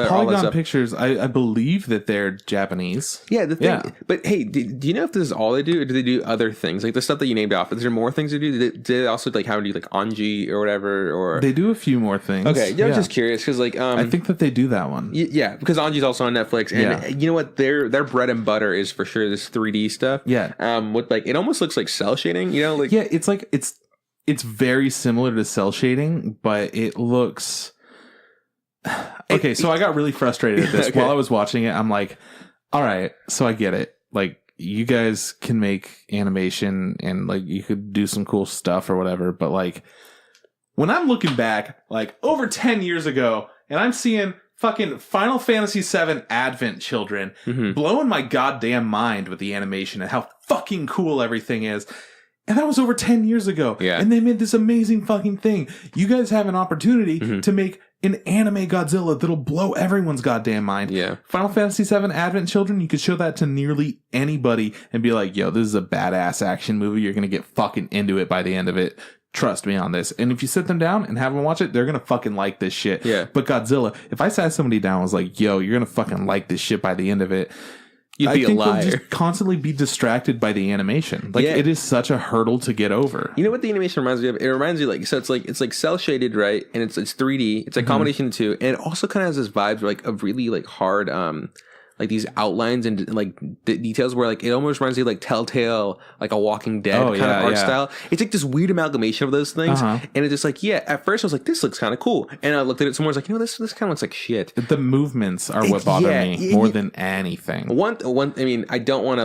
B: Polygon Pictures, I believe that they're Japanese.
A: Yeah, the thing. But hey, do you know if this is all they do, or do they do other things? Like the stuff that you named off, is there more things to do? Do they also like how to do like Anji or whatever? Or
B: they do a few more things.
A: Okay, I was just curious because like
B: I think that they do that one.
A: Yeah, because Anji's also on Netflix, and you know what? Their bread and butter is for sure this 3D stuff.
B: Yeah.
A: With like, it almost looks like cell shading, like.
B: Yeah, it's like it's very similar to cell shading, but it looks. Okay, so I got really frustrated at this while I was watching it. I'm like, all right, so I get it. Like, you guys can make animation and like you could do some cool stuff or whatever, but like when I'm looking back, like over 10 years ago, and I'm seeing fucking Final Fantasy VII Advent Children blowing my goddamn mind with the animation and how fucking cool everything is. And that was over 10 years ago.
A: Yeah.
B: And they made this amazing fucking thing. You guys have an opportunity to make an anime Godzilla that'll blow everyone's goddamn mind.
A: Yeah.
B: Final Fantasy VII Advent Children, you could show that to nearly anybody and be like, yo, this is a badass action movie. You're going to get fucking into it by the end of it. Trust me on this. And if you sit them down and have them watch it, they're going to fucking like this shit.
A: Yeah.
B: But Godzilla, if I sat somebody down and was like, yo, you're going to fucking like this shit by the end of it,
A: you'd be a liar.
B: They'll just constantly be distracted by the animation. Like, it is such a hurdle to get over.
A: You know what the animation reminds me of? It reminds me like, so it's like cell shaded, right? And it's 3D. It's a combination of two. And it also kind of has this vibe like of really like hard, like these outlines and like details where like it almost reminds me of like Telltale, like a Walking Dead kind of art style. It's like this weird amalgamation of those things, and it's just like at first I was like, this looks kind of cool, and I looked at it, someone was like, this kind of looks like shit.
B: The movements are what bother me more than anything.
A: One, I mean, I don't want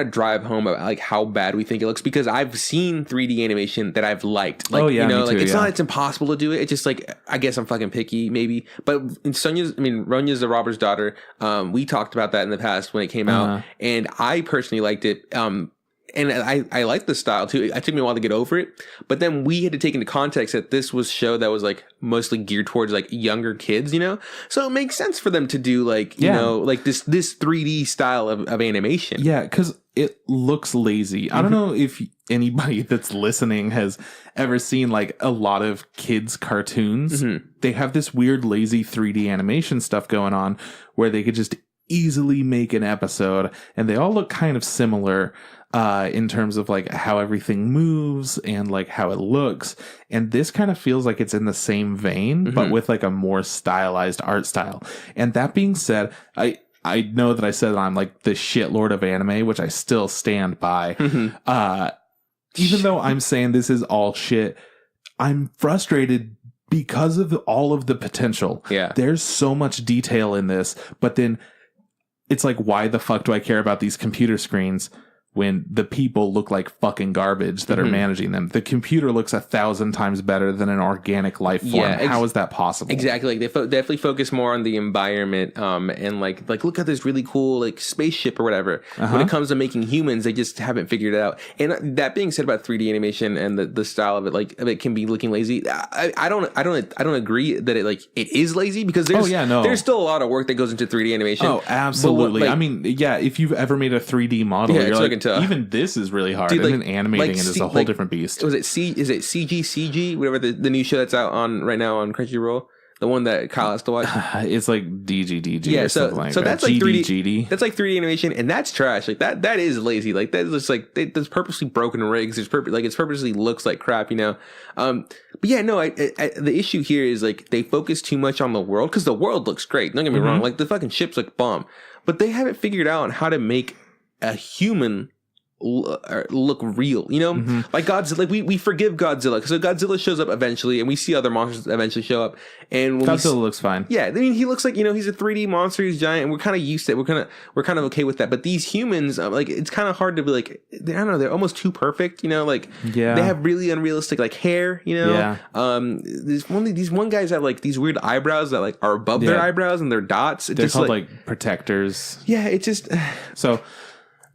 A: to drive home about like how bad we think it looks, because I've seen 3D animation that I've liked. Like, it's not, it's impossible to do it. It's just like, I guess I'm fucking picky maybe. But in Ronja's the Robber's Daughter. We talked about that in the past when it came out, and I personally liked it. and I like the style too. It took me a while to get over it, but then we had to take into context that this was a show that was like mostly geared towards like younger kids, you know. So it makes sense for them to do like you know like this 3D style of animation.
B: Yeah, because it looks lazy. I don't know if anybody that's listening has ever seen like a lot of kids' cartoons. They have this weird lazy 3D animation stuff going on where they could just easily make an episode, and they all look kind of similar in terms of like how everything moves and like how it looks. And this kind of feels like it's in the same vein, but with like a more stylized art style. And that being said, I know that I said that I'm like the shitlord of anime, which I still stand by. Even though I'm saying this is all shit, I'm frustrated because of all of the potential.
A: Yeah.
B: There's so much detail in this, but then it's like, why the fuck do I care about these computer screens when the people look like fucking garbage that are managing them? The computer looks 1,000 times better than an organic life form. Yeah, how is that possible?
A: Exactly. Like they definitely focus more on the environment, and like look at this really cool like spaceship or whatever. When it comes to making humans, they just haven't figured it out. And that being said about 3D animation and the style of it, like it can be looking lazy. I don't agree that it is lazy, because there's still a lot of work that goes into 3D animation.
B: Oh, absolutely. I mean, yeah, if you've ever made a 3D model, you're like, even this is really hard. Dude, and then animating it is a whole different beast.
A: Is it CG, whatever the new show that's out on right now on Crunchyroll? The one that Kyle has to watch.
B: It's like DGDG.
A: Yeah,
B: or something like
A: so
B: that.
A: that's like 3D. That's like 3D animation, and that's trash. Like that is lazy. Like that is just like there's purposely broken rigs. There's it's purposely looks like crap, you know. But yeah, no. The issue here is like they focus too much on the world, because the world looks great. Don't get me wrong. Like the fucking ships look bomb, but they haven't figured out how to make a human look real, you know. Like Godzilla, like we forgive Godzilla because Godzilla shows up eventually, and we see other monsters eventually show up, and when
B: Godzilla looks fine.
A: Yeah, I mean, he looks like, you know, he's a 3D monster, he's giant, and we're kind of used to it. We're kind of okay with that. But these humans, like, it's kind of hard to be like, I don't know, they're almost too perfect, you know. Like, they have really unrealistic like hair, you know. These one guys have like these weird eyebrows that like are above their eyebrows, and they're dots.
B: They're just called like protectors.
A: Yeah, it just
B: so.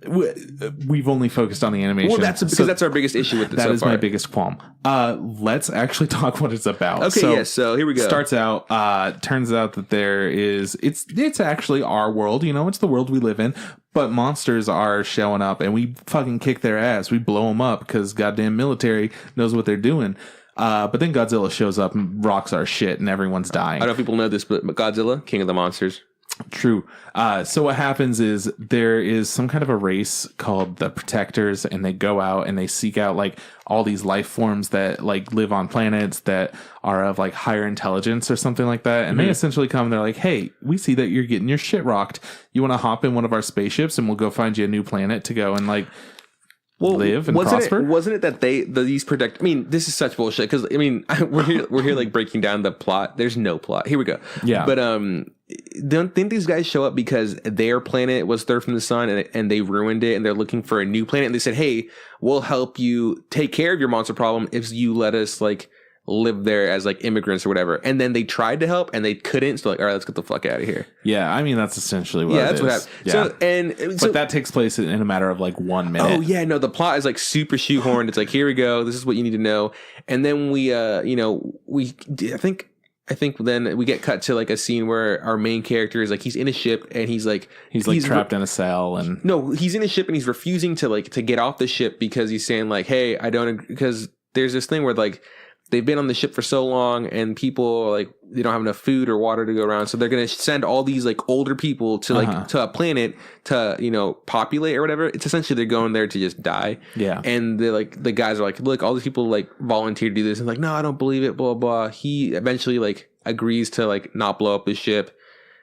B: We've only focused on the animation.
A: Well, that's because that's our biggest issue with it.
B: That is my biggest qualm. Let's actually talk what it's about.
A: Okay, so here we go.
B: Starts out. Turns out that there is. It's actually our world. You know, it's the world we live in. But monsters are showing up, and we fucking kick their ass. We blow them up because goddamn military knows what they're doing. But then Godzilla shows up and rocks our shit, and everyone's dying.
A: I don't know if people know this, but Godzilla, king of the monsters.
B: True. So what happens is there is some kind of a race called the Protectors, and they go out and they seek out like all these life forms that like live on planets that are of like higher intelligence or something like that. And they essentially come and they're like, hey, we see that you're getting your shit rocked. You want to hop in one of our spaceships and we'll go find you a new planet to go and like live and prosper.
A: Wasn't it that these protect? I mean, this is such bullshit because I mean we're here like breaking down the plot. There's no plot. Here we go.
B: Yeah.
A: But don't think these guys show up because their planet was third from the sun and they ruined it and they're looking for a new planet, and they said, hey, we'll help you take care of your monster problem if you let us like live there as like immigrants or whatever. And then they tried to help and they couldn't, so like, all right, let's get the fuck out of here.
B: Yeah, I mean that's essentially what
A: that's what happened.
B: Yeah. But that takes place in a matter of like 1 minute.
A: Oh yeah, no, the plot is like super shoehorned. It's like, here we go, this is what you need to know. And then I think then we get cut to like a scene where our main character is like, he's in a ship and he's
B: trapped in a cell, and
A: no, he's in a ship and he's refusing to get off the ship because he's saying like, hey, I don't agree, because there's this thing where like they've been on the ship for so long and people like they don't have enough food or water to go around, so they're gonna send all these like older people to like to a planet to, you know, populate or whatever. It's essentially they're going there to just die.
B: Yeah.
A: And they're like, the guys are like, look, all these people like volunteer to do this, and like, no, I don't believe it, blah blah. He eventually like agrees to like not blow up his ship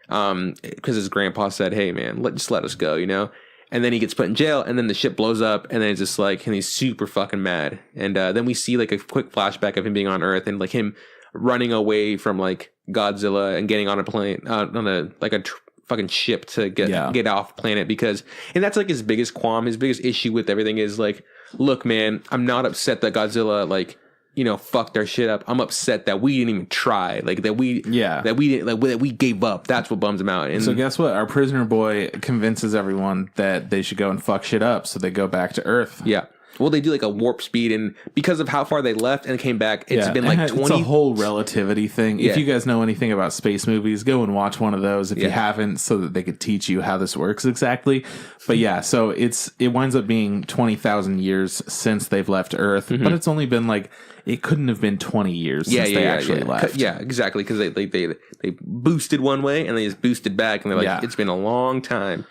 A: because his grandpa said, hey man, just let us go, you know. And then he gets put in jail, and then the ship blows up, and then it's just like, and he's super fucking mad. And then we see like a quick flashback of him being on Earth and like him running away from like Godzilla and getting on a plane, on a fucking ship to get off planet, because, and that's like his biggest qualm, his biggest issue with everything is like, look, man, I'm not upset that Godzilla like, fucked our shit up. I'm upset that we didn't even try, like that we didn't, like that we gave up. That's what bums him out. And
B: so guess what? Our prisoner boy convinces everyone that they should go and fuck shit up, so they go back to Earth.
A: Yeah. Well, they do like a warp speed, and because of how far they left and came back, it's been like 20.
B: It's a whole relativity thing. Yeah. If you guys know anything about space movies, go and watch one of those if you haven't, so that they could teach you how this works exactly. But yeah, so it winds up being 20,000 years since they've left Earth, but it's only been like, it couldn't have been 20 years since they actually left.
A: Yeah, exactly, because they boosted one way and they just boosted back, and they're like, it's been a long time.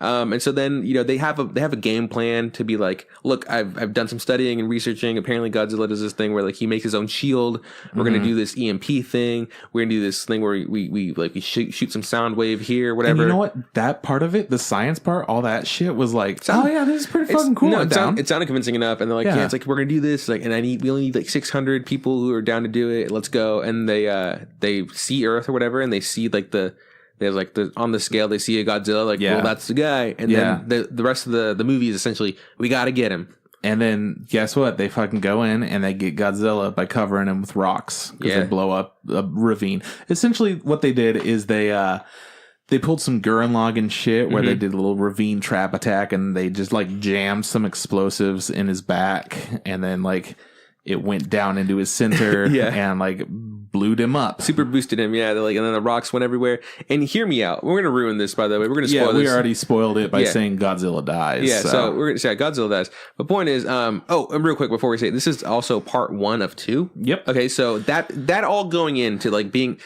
A: And so then, they have a game plan to be like, look, I've done some studying and researching. Apparently Godzilla does this thing where like he makes his own shield. We're going to do this EMP thing. We're going to do this thing where we shoot some sound wave here, whatever.
B: And you know what? That part of it, the science part, all that shit was like, this is pretty fucking cool.
A: No, it sounded convincing enough. And they're like, it's like, we're going to do this. Like, and we only need like 600 people who are down to do it. Let's go. And they see Earth or whatever. And they see like there's like on the scale, they see a Godzilla, like, well, that's the guy. And then the rest of the movie is essentially, we got to get him.
B: And then guess what? They fucking go in and they get Godzilla by covering him with rocks because they blow up a ravine. Essentially, what they did is they pulled some Gurren Lagann shit where they did a little ravine trap attack, and they just like jammed some explosives in his back, and then like it went down into his center and like blew him up.
A: Super boosted him, and then the rocks went everywhere. And hear me out. We're gonna ruin this, by the way. We're gonna spoil this.
B: We already spoiled it by saying Godzilla dies.
A: Yeah, so we're gonna say Godzilla dies. The point is, and real quick before we say it, this is also part 1 of 2.
B: Yep.
A: Okay, so that all going into like being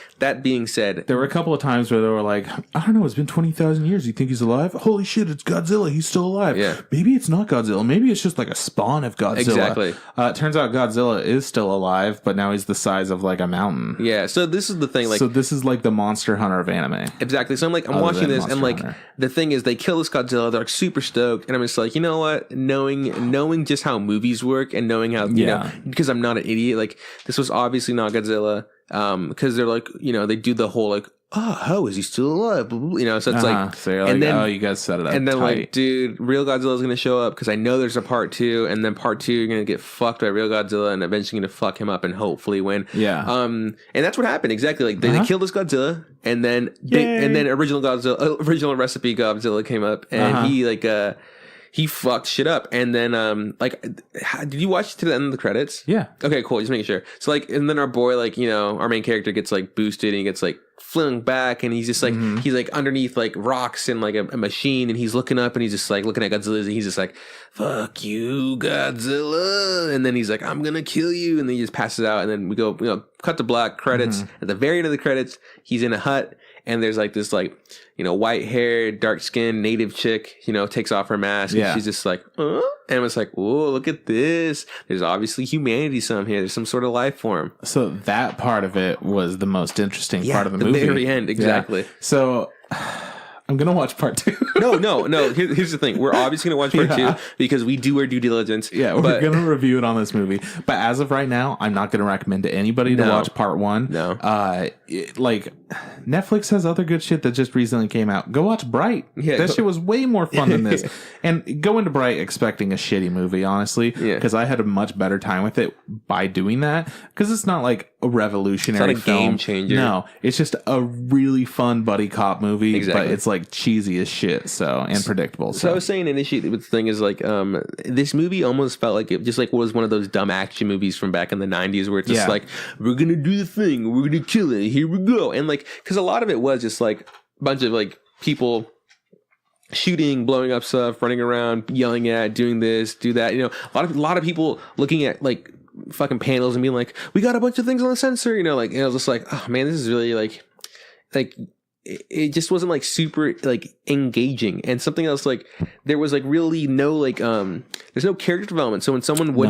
A: said,
B: there were a couple of times where they were like, I don't know, it's been 20,000 years. You think he's alive? Holy shit, it's Godzilla. He's still alive.
A: Yeah.
B: Maybe it's not Godzilla. Maybe it's just like a spawn of Godzilla.
A: Exactly.
B: It turns out Godzilla is still alive, but now he's the size of like a mountain.
A: Yeah. So this is the thing. Like,
B: so this is like the Monster Hunter of anime.
A: Exactly. So I'm like, I'm watching this, and like the thing is, they kill this Godzilla. They're like super stoked, and I'm just like, you know what? Knowing just how movies work, and knowing how you know, because I'm not an idiot. Like, this was obviously not Godzilla. Because they're like, they do the whole like, how is he still alive? So it's like,
B: so you're like, then, you guys set it up.
A: And then
B: tight.
A: like, dude, real Godzilla is gonna show up because I know there's a part 2, and then part 2 you're gonna get fucked by real Godzilla, and eventually gonna fuck him up and hopefully win.
B: Yeah.
A: And that's what happened exactly. Like they killed this Godzilla, and then original recipe Godzilla came up, and he fucked shit up. And then, did you watch to the end of the credits?
B: Yeah.
A: Okay, cool. Just making sure. So, like, and then our boy, like, our main character gets, like, boosted, and he gets, like, flung back, and he's just, like, he's, like, underneath, like, rocks and, like, a machine, and he's looking up, and he's just, like, looking at Godzilla, and he's just, like, fuck you, Godzilla. And then he's like, I'm gonna kill you. And then he just passes out, and then we go, cut to black, credits. At the very end of the credits, he's in a hut, and there's like this like, white haired, dark skinned native chick, takes off her mask, and she's just like, and it's like, whoa, look at this. There's obviously humanity some here. There's some sort of life form.
B: So that part of it was the most interesting part of the movie.
A: The very end, exactly.
B: Yeah. So I'm going to watch part 2.
A: No. Here's the thing. We're obviously going to watch part 2 because we do our due diligence.
B: Yeah, we're going to review it on this movie. But as of right now, I'm not going to recommend to anybody to watch part 1.
A: No.
B: Netflix has other good shit that just recently came out. Go watch Bright. Yeah, that shit was way more fun than this. And go into Bright expecting a shitty movie, honestly. Because I had a much better time with it by doing that. Because it's not like a revolutionary
A: it's not a game changer.
B: No, it's just a really fun buddy cop movie. Exactly. But it's like cheesy as shit, and predictable.
A: So I was saying initially, the thing is like, this movie almost felt like it just like was one of those dumb action movies from back in the 90s where it's just like, we're gonna do the thing, we're gonna kill it, here we go. And like, because a lot of it was just like a bunch of like people shooting, blowing up stuff, running around, yelling at, doing this, do that. A lot of people looking at like fucking panels and being like, we got a bunch of things on the sensor, and I was just like, oh man, this is really like it just wasn't like super like engaging. And something else, like there was like really no like there's no character development. So when someone would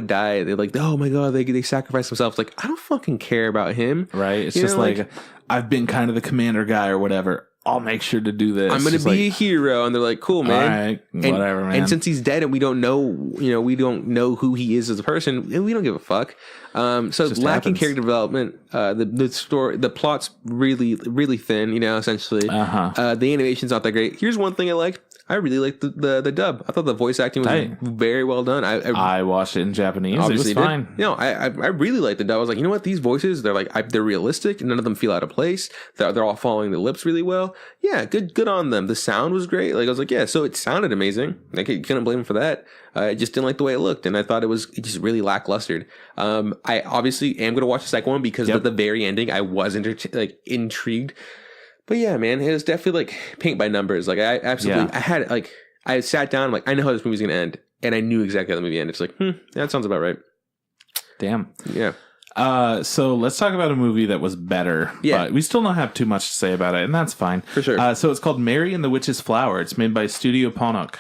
A: die, they're like, oh my god, they sacrifice themselves. Like, I don't fucking care about him,
B: right? It's just like I've been kind of the commander guy or whatever. I'll make sure to do this.
A: I'm going to be a hero. And they're like, cool, man.
B: All right, whatever, man.
A: And since he's dead and we don't know, we don't know who he is as a person, we don't give a fuck. So lacking character development, the story, the plot's really, really thin, essentially. The animation's not that great. Here's one thing I like. I really liked the dub. I thought the voice acting was very well done.
B: I watched it in Japanese.
A: Obviously
B: it was fine.
A: You know, I really liked the dub. I was like, you know what? These voices, they're realistic. None of them feel out of place. They're all following the lips really well. Yeah, good on them. The sound was great. Like I was like, yeah. So it sounded amazing. Like you couldn't blame him for that. I just didn't like the way it looked, and I thought it just really lackluster. I obviously am gonna watch the second one because at the very ending, I was intrigued. But yeah, man, it was definitely like paint by numbers. Like I absolutely, I sat down, I'm like, I know how this movie's gonna end, and I knew exactly how the movie ended. It's like, that sounds about right.
B: Damn.
A: Yeah.
B: So let's talk about a movie that was better.
A: Yeah.
B: But we still don't have too much to say about it, and that's fine.
A: For sure.
B: So it's called Mary and the Witch's Flower. It's made by Studio Ponoc.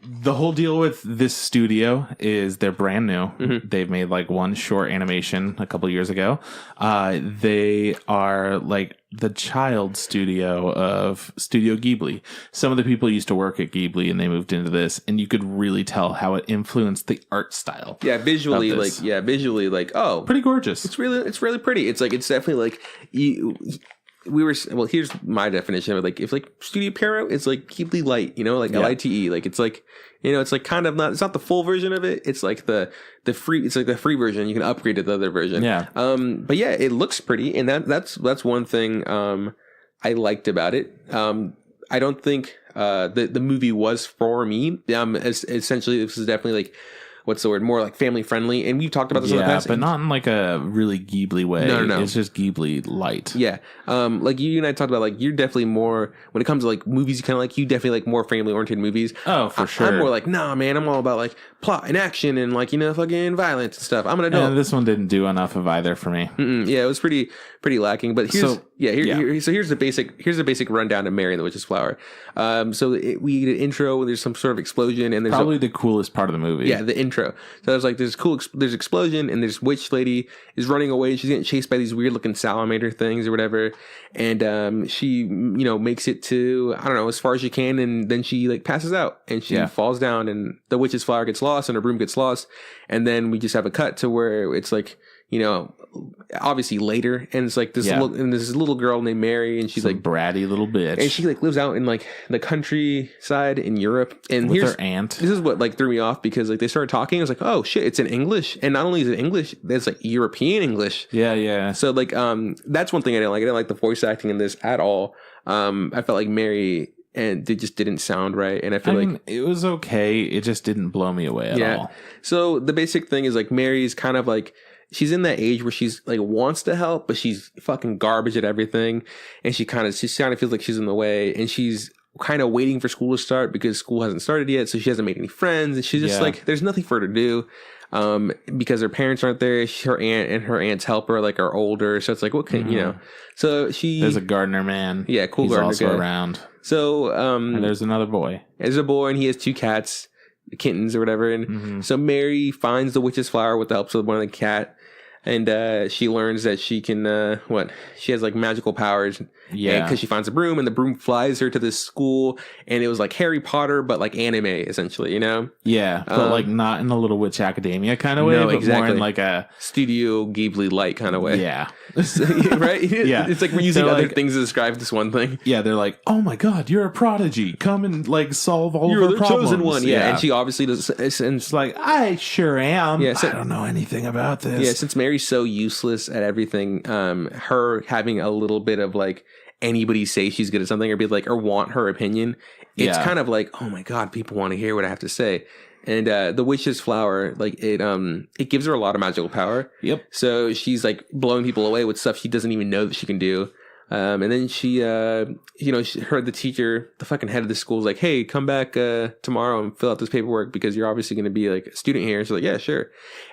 B: The whole deal with this studio is they're brand new. Mm-hmm. They've made like one short animation a couple years ago. They are like the child studio of Studio Ghibli. Some of the people used to work at Ghibli and they moved into this, and you could really tell how it influenced the art style.
A: Yeah, visually, oh,
B: pretty gorgeous.
A: It's really pretty. It's definitely like here's my definition of it. Like, if like Studio Pierrot, it's like Ghibli light, you know, like LITE. Like, it's like, you know, it's like kind of it's not the full version of it. It's like the free, it's like the free version. You can upgrade to the other version.
B: Yeah.
A: But yeah, it looks pretty. And that's one thing, I liked about it. I don't think, the movie was for me. Essentially, this is definitely like, what's the word? More like family friendly. And we've talked about this in the past.
B: But not in like a really Ghibli way.
A: No.
B: It's just Ghibli light.
A: Yeah. Like you and I talked about, like, you're definitely more, when it comes to like movies, you kind of like, you definitely like more family oriented movies.
B: Oh, for sure.
A: I'm more like, nah, man, I'm all about like plot and action and like, you know, fucking violence and stuff. I'm an adult.
B: And this one didn't do enough of either for me.
A: Yeah, it was pretty lacking. But here's here's the basic rundown of Mary and the Witch's Flower. We get an intro. There's some sort of explosion, and there's
B: probably the coolest part of the movie.
A: Yeah, the intro. So there's like there's explosion, and this witch lady is running away. She's getting chased by these weird looking salamander things or whatever, and she makes it to, I don't know, as far as she can, and then she like passes out and she falls down, and the witch's flower gets lost and her broom gets lost, and then we just have a cut to where it's like, obviously later, and it's like this little girl named Mary, and she's like
B: bratty little bitch,
A: and she like lives out in like the countryside in Europe, and
B: with her aunt.
A: This is what like threw me off, because like they started talking, I was like, oh shit, it's in English, and not only is it English, it's like European English.
B: Yeah.
A: So like that's one thing I didn't like. I didn't like the voice acting in this at all. I felt like Mary and it just didn't sound right, and I mean,
B: it was okay. It just didn't blow me away at all.
A: So the basic thing is like Mary's kind of like, she's in that age where she's like wants to help, but she's fucking garbage at everything, and she kind of feels like she's in the way, and she's kind of waiting for school to start because school hasn't started yet, so she hasn't made any friends, and she's just like, there's nothing for her to do, because her parents aren't there. Her aunt and her aunt's helper like are older, so it's like, what can So there's
B: a gardener man.
A: Yeah, cool.
B: He's
A: gardener
B: also
A: guy.
B: around.
A: So
B: and there's another boy.
A: There's a boy, and he has two cats, kittens or whatever, and so Mary finds the witch's flower with the help of one of the cat. And she learns that she can, she has like magical powers. Yeah. Because she finds a broom, and the broom flies her to this school. And it was like Harry Potter, but like anime, essentially,
B: Yeah. But like not in a Little Witch Academia kind of way, but exactly. More in like a
A: Studio Ghibli light kind of way.
B: Yeah.
A: Right?
B: Yeah.
A: It's like we're using other things to describe this one thing.
B: Yeah. They're like, oh my God, you're a prodigy. Come and like solve all of our problems. You're the chosen one.
A: Yeah. And she obviously does. And
B: it's like, I sure am. Yeah. I don't know anything about this.
A: Yeah. Since Mary's so useless at everything, her having a little bit of like anybody say she's good at something or be like, or want her opinion, it's kind of like, oh my God, people want to hear what I have to say. And the witch's flower, like it gives her a lot of magical power.
B: Yep.
A: So she's like blowing people away with stuff she doesn't even know that she can do. And then she heard the teacher, the fucking head of the school, is like, hey, come back tomorrow and fill out this paperwork because you're obviously going to be like a student here. So like, yeah, sure.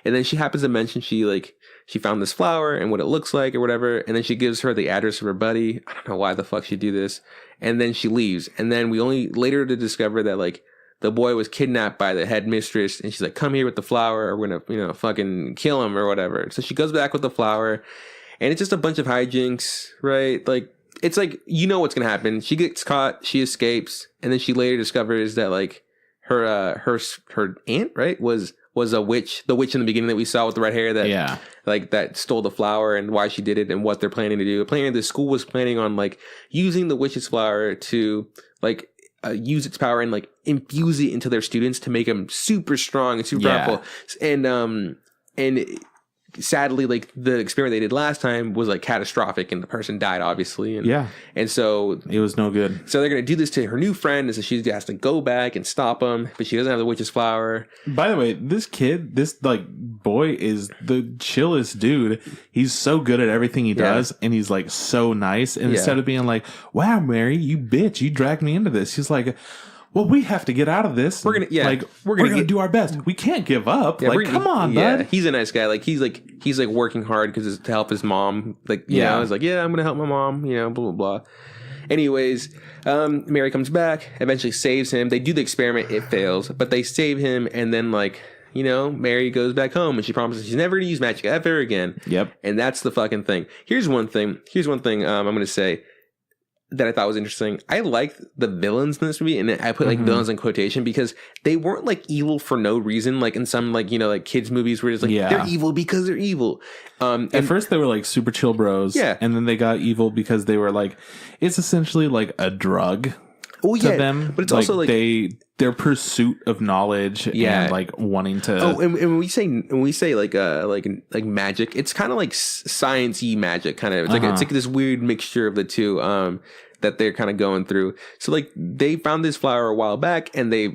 A: And then she happens to mention she found this flower and what it looks like or whatever. And then she gives her the address of her buddy. I don't know why the fuck she'd do this. And then she leaves. And then we only later to discover that like the boy was kidnapped by the headmistress. And she's like, come here with the flower or we're going to, fucking kill him or whatever. So she goes back with the flower. And it's just a bunch of hijinks, right? Like, it's like, what's going to happen. She gets caught. She escapes. And then she later discovers that like her aunt, right, was a witch, the witch in the beginning that we saw with the red hair that stole the flower, and why she did it and what they're planning to do. The school was planning on like using the witch's flower to like use its power and like infuse it into their students to make them super strong and super powerful. And sadly, like the experiment they did last time was like catastrophic, and the person died, obviously. And so
B: it was no good.
A: So they're gonna do this to her new friend, and so she has to go back and stop him, but she doesn't have the witch's flower.
B: By the way, this kid, this like boy, is the chillest dude. He's so good at everything he does, and he's like so nice. And instead of being like, "Wow, Mary, you bitch, you dragged me into this," he's like, well, we have to get out of this. We're gonna do our best. We can't give up. Like, come on, bud.
A: He's a nice guy. Like he's working hard because to help his mom. Like you know, he's like, yeah, I'm gonna help my mom. You know, blah blah blah. Anyways, Mary comes back, eventually saves him. They do the experiment, it fails, but they save him, and then like, you know, Mary goes back home and she promises she's never gonna use magic ever again.
B: Yep.
A: And that's the fucking thing. Here's one thing. I'm gonna say that I thought was interesting. I liked the villains in this movie, and I put like villains in quotation because they weren't like evil for no reason, like in some like, you know, like kids movies where it's like they're evil because they're evil.
B: At first they were like super chill bros, and then they got evil because they were like, it's essentially like a drug to them, but it's like also like their pursuit of knowledge and like wanting to.
A: Oh, and when we say like magic, it's kind of like science-y magic, kind of. It's like it's like this weird mixture of the two that they're kind of going through. So like they found this flower a while back, and they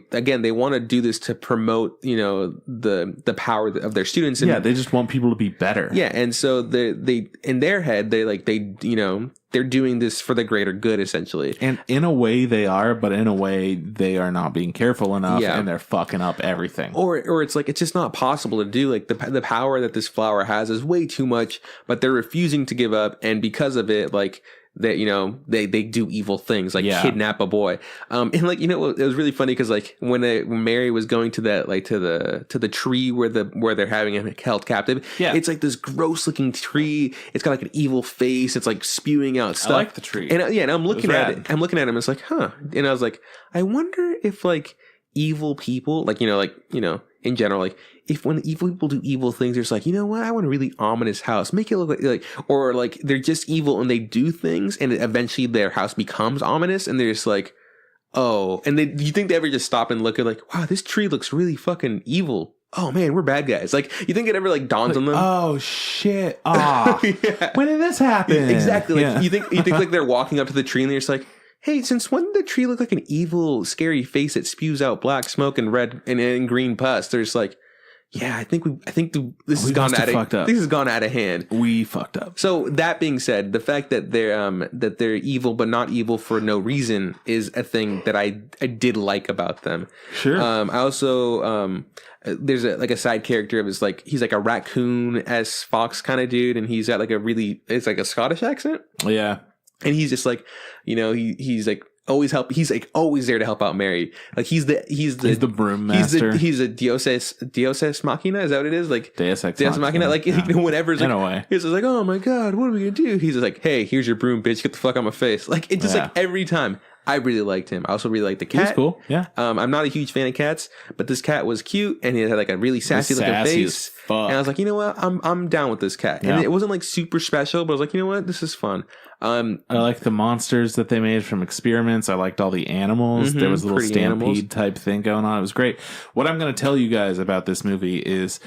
A: want to do this to promote, you know, the power of their students. And,
B: they just want people to be better.
A: Yeah, and so they in their head they you know, they're doing this for the greater good, essentially.
B: And in a way they are, but in a way they are not being careful enough, and they're fucking up everything.
A: Or it's like, it's just not possible to do. Like the power that this flower has is way too much, but they're refusing to give up. And because of it, like, that, you know, they do evil things, like kidnap a boy. And like, you know, it was really funny because like when Mary was going to that, like to the tree where they're having him held captive, it's like this gross looking tree. It's got like an evil face. It's like spewing out stuff.
B: I like the tree.
A: And and I'm looking at it. I'm looking at him. It's like, huh. And I was like, I wonder if like evil people, like, you know, in general, like if when evil people do evil things, there's like, you know what, I want a really ominous house, make it look like, or like they're just evil and they do things and eventually their house becomes ominous, and they're just like, oh, and do you think they ever just stop and look at like, wow, this tree looks really fucking evil, oh man, we're bad guys? Like, you think it ever like dawns on them?
B: Oh shit! When did this happen?
A: Exactly. Like, you think like they're walking up to the tree and they're just like, hey, since when did the tree look like an evil, scary face that spews out black smoke and red and green pus? They're just like, yeah, I think this has gone out of hand.
B: We fucked up.
A: So that being said, the fact that they're evil but not evil for no reason is a thing that I did like about them.
B: Sure.
A: I also there's a side character of his, like, he's like a raccoon-esque fox kind of dude, and he's got like it's like a Scottish accent.
B: Yeah.
A: And he's just like, you know, he's like always always there to help out Mary. Like he's the broom master. He's a Deus Ex Machina. Is that what it is? Like
B: Deus Ex
A: Machina. Like whenever, like, in a way, he's just like, oh my god, what are we gonna do? He's just like, hey, here's your broom, bitch. Get the fuck out of my face. Like it just like every time. I really liked him. I also really liked the cat.
B: He's cool. Yeah.
A: I'm not a huge fan of cats, but this cat was cute, and he had like a really sassy looking face. And I was like, you know what? I'm down with this cat. And it wasn't like super special, but I was like, you know what? This is fun. I
B: like the monsters that they made from experiments. I liked all the animals. There was a little stampede type thing going on. It was great. What I'm going to tell you guys about this movie is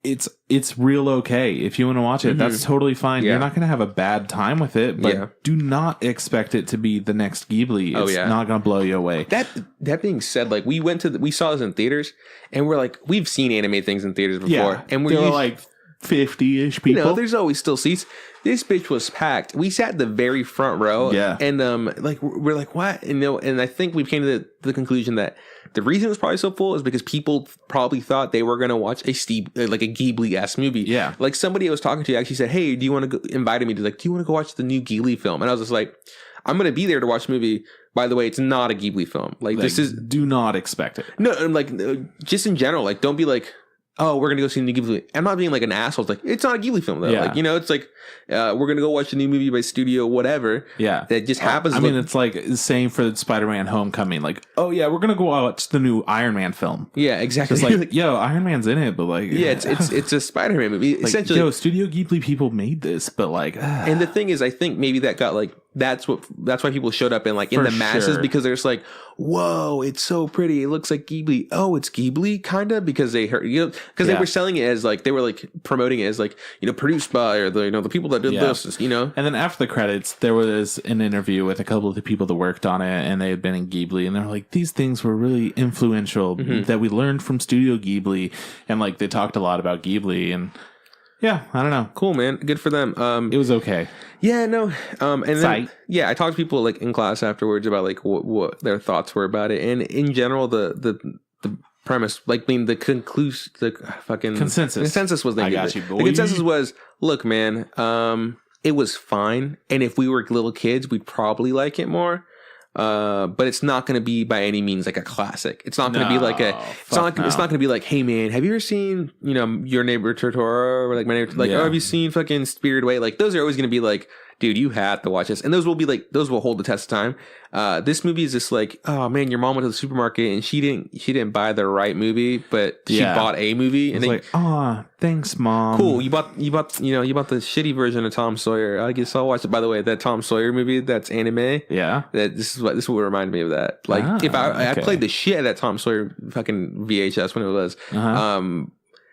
B: it's real okay. If you want to watch it, that's totally fine. You're not going to have a bad time with it, but do not expect it to be the next Ghibli. It's not going to blow you away.
A: That being said, like we saw this in theaters, and we're like, we've seen anime things in theaters before, and
B: there were like 50-ish people.
A: You know, there's always still seats. This bitch was packed. We sat in the very front row. Yeah. And like we're like, what? And and I think we came to the conclusion that the reason it was probably so full is because people probably thought they were gonna watch a Ghibli-esque movie. Yeah. Like somebody I was talking to actually said, hey, do you want to go, invited me to like, do you want to go watch the new Ghibli film? And I was just like, I'm gonna be there to watch the movie. By the way, it's not a Ghibli film. Like this is,
B: do not expect it.
A: No, I'm like, just in general, like don't be like, oh, we're gonna go see the new Ghibli. I'm not being like an asshole. It's like, it's not a Ghibli film though. Yeah. Like, you know, it's like we're gonna go watch a new movie by studio whatever. Yeah, that just happens.
B: I mean, it's like same for Spider-Man: Homecoming. Like, oh yeah, we're gonna go watch the new Iron Man film.
A: Yeah, exactly.
B: It's like, yo, Iron Man's in it, but like,
A: yeah, it's a Spider-Man movie. Like, essentially,
B: yo, Studio Ghibli people made this, but like,
A: and the thing is, I think maybe that got like that's why people showed up in like in
B: For
A: the masses,
B: sure.
A: because they're just like, whoa, it's so pretty, it looks like Ghibli. Oh, it's Ghibli, kind of, because they heard, you know, because they were selling it as like, they were like promoting it as like, you know, produced by, or the, you know, the people that did this, you know.
B: And then after the credits, there was an interview with a couple of the people that worked on it, and they had been in Ghibli, and they're like, these things were really influential that we learned from Studio Ghibli, and like they talked a lot about Ghibli, and yeah, I don't know.
A: Cool, man. Good for them.
B: It was okay.
A: Yeah, no. And then, I talked to people like in class afterwards about like what their thoughts were about it, and in general, the premise, like being the conclusion, the fucking consensus was negative.
B: I got you, boy.
A: The consensus was, look, man, it was fine, and if we were little kids, we'd probably like it more. But it's not going to be by any means like a classic. It's not going to be like it's not going to be like, hey man, have you ever seen, you know, Your Neighbor Totoro, or like My Neighbor, like, oh, have you seen fucking Spirited Away? Like, those are always going to be like, dude, you have to watch this, and those will hold the test of time. This movie is just like, oh man, your mom went to the supermarket and she didn't buy the right movie, but she bought a movie, and
B: like, oh, thanks, mom.
A: Cool, you bought the shitty version of Tom Sawyer. I guess I'll watch it. By the way, that Tom Sawyer movie, that's anime. Yeah, this is what reminded me of that. Like, if I played the shit out of that Tom Sawyer fucking VHS when it was.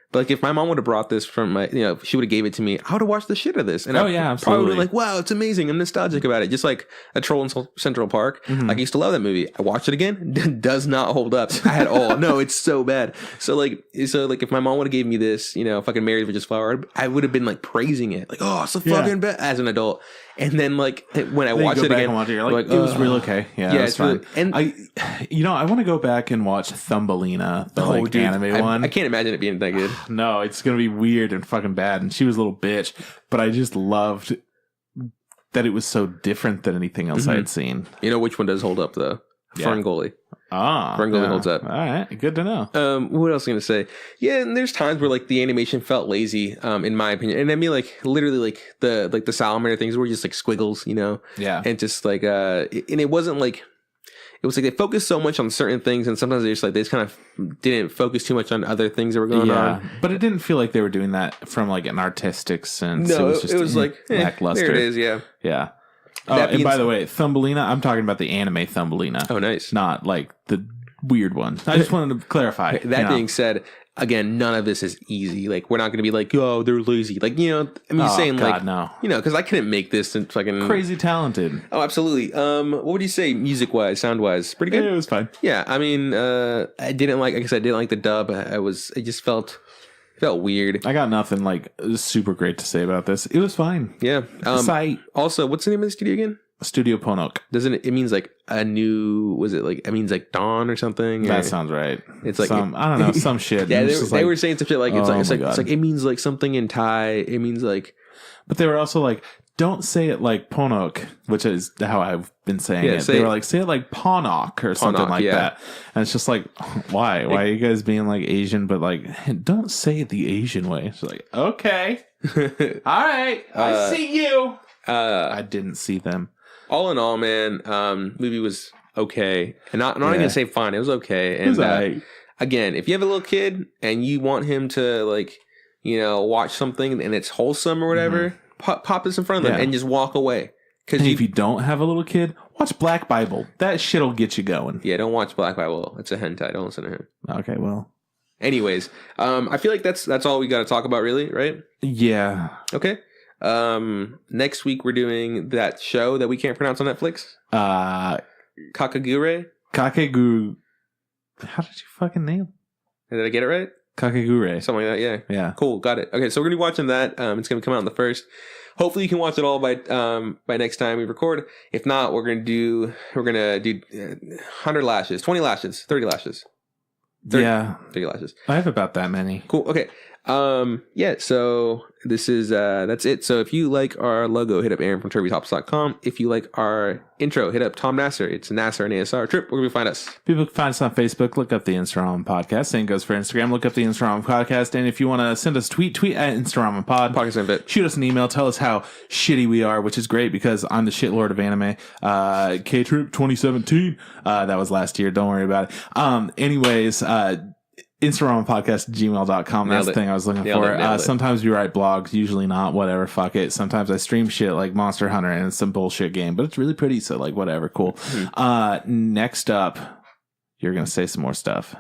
A: But like, if my mom would have brought this from my, you know, she would have gave it to me, I would have watched the shit of this. And I probably would be like, wow, it's amazing. I'm nostalgic about it. Just like A Troll in Central Park. Like, I used to love that movie. I watched it again. Does not hold up at all. No, it's so bad. So like, if my mom would have gave me this, you know, fucking Mary Virgin's Flower, I would have been like praising it. Like, oh, it's so fucking bad as an adult. And then like, when I watched it again,
B: you're like, it was real okay. Yeah, it's fine. And I want to go back and watch Thumbelina, the anime one.
A: I can't imagine it being that good.
B: No, it's going to be weird and fucking bad. And she was a little bitch, but I just loved that it was so different than anything else I had seen.
A: You know which one does hold up though? Ferngully. Ferngully holds up.
B: All right, good to know.
A: What else am I gonna say? Yeah, and there's times where like the animation felt lazy, in my opinion. And I mean, like, literally, like the salamander things were just like squiggles, you know? Yeah. And just like and it wasn't like, it was like they focused so much on certain things, and sometimes they just kind of didn't focus too much on other things that were going on.
B: But it didn't feel like they were doing that from like an artistic sense.
A: No, it was like lackluster. There it is. Yeah.
B: Yeah. And by the way, Thumbelina, I'm talking about the anime Thumbelina.
A: Oh, nice.
B: Not like the weird one. I just wanted to clarify.
A: That being said, again, none of this is easy. Like, we're not going to be like, oh, they're lazy. Like, you know, I'm just saying, God, like, no. You know, because I couldn't make this and fucking
B: crazy talented.
A: Oh, absolutely. What would you say, music wise, sound wise? Pretty good.
B: Yeah, it was fine.
A: Yeah, I mean, I didn't like I didn't like the dub. It just felt weird.
B: I got nothing like super great to say about this. It was fine.
A: Yeah. Also, what's the name of the studio again?
B: Studio Ponoc.
A: Doesn't it means like a new, was it like, it means like dawn or something?
B: That sounds right.
A: It's like,
B: I don't know, some shit.
A: Yeah, they were saying some shit like, it's like, it means like something in Thai. It means like,
B: but they were also like, don't say it like Ponoc, which is how I've been saying it. They were like, say it like Ponoc or something like that. And it's just like, why? Why are you guys being like Asian, but like, don't say it the Asian way? It's like, okay. All right. I see you. I didn't see them.
A: All in all, man, movie was okay. And I'm not going to say fine. It was okay. And again, if you have a little kid and you want him to, like, you know, watch something and it's wholesome or whatever, pop this in front of them and just walk away.
B: And if you don't have a little kid, watch Black Bible. That shit'll get you going.
A: Yeah, don't watch Black Bible. It's a hentai. Don't listen to him.
B: Okay, well.
A: Anyways, I feel like that's all we got to talk about, really, right?
B: Yeah.
A: Okay. Next week we're doing that show that we can't pronounce on Netflix. Kakegurui.
B: How did you fucking name?
A: Did I get it right?
B: Kakegurui.
A: Something like that. Yeah.
B: Yeah.
A: Cool. Got it. Okay, so we're gonna be watching that. It's gonna come out on the 1st. Hopefully you can watch it all by next time we record. If not, we're gonna do 100 lashes, 20 lashes, 30 lashes. 30 lashes.
B: I have about that many.
A: Cool. Okay. So this is that's it. So if you like our logo, hit up Aaron from TurbyTops.com. If you like our intro, hit up Tom Nasser. It's Nasser and ASR. Trip, where can we find us?
B: People can find us on Facebook. Look up the Instagram podcast. Same goes for Instagram. Look up the Instagram podcast. And if you want to send us tweet at Instagram Pod. Shoot us an email. Tell us how shitty we are, which is great because I'm the shitlord of anime. K-Trip 2017. That was last year. Don't worry about it. Anyways, InstaRamenPodcast@gmail.com. That's the thing I was looking for. Sometimes we write blogs, usually not. Whatever, fuck it. Sometimes I stream shit like Monster Hunter and it's some bullshit game, but it's really pretty, so like whatever, cool. Next up, you're gonna say some more stuff.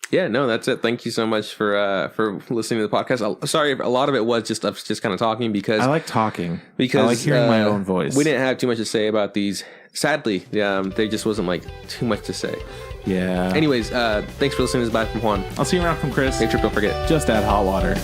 A: Yeah, no, that's it. Thank you so much for listening to the podcast. Sorry, a lot of it was just us just kind of talking because
B: I like talking.
A: Because
B: I like hearing my own voice.
A: We didn't have too much to say about these. Sadly, there just wasn't like too much to say.
B: Yeah.
A: Anyways, thanks for listening to this. Bye from Juan.
B: I'll see you around from Chris.
A: Make sure don't forget.
B: Just add hot water.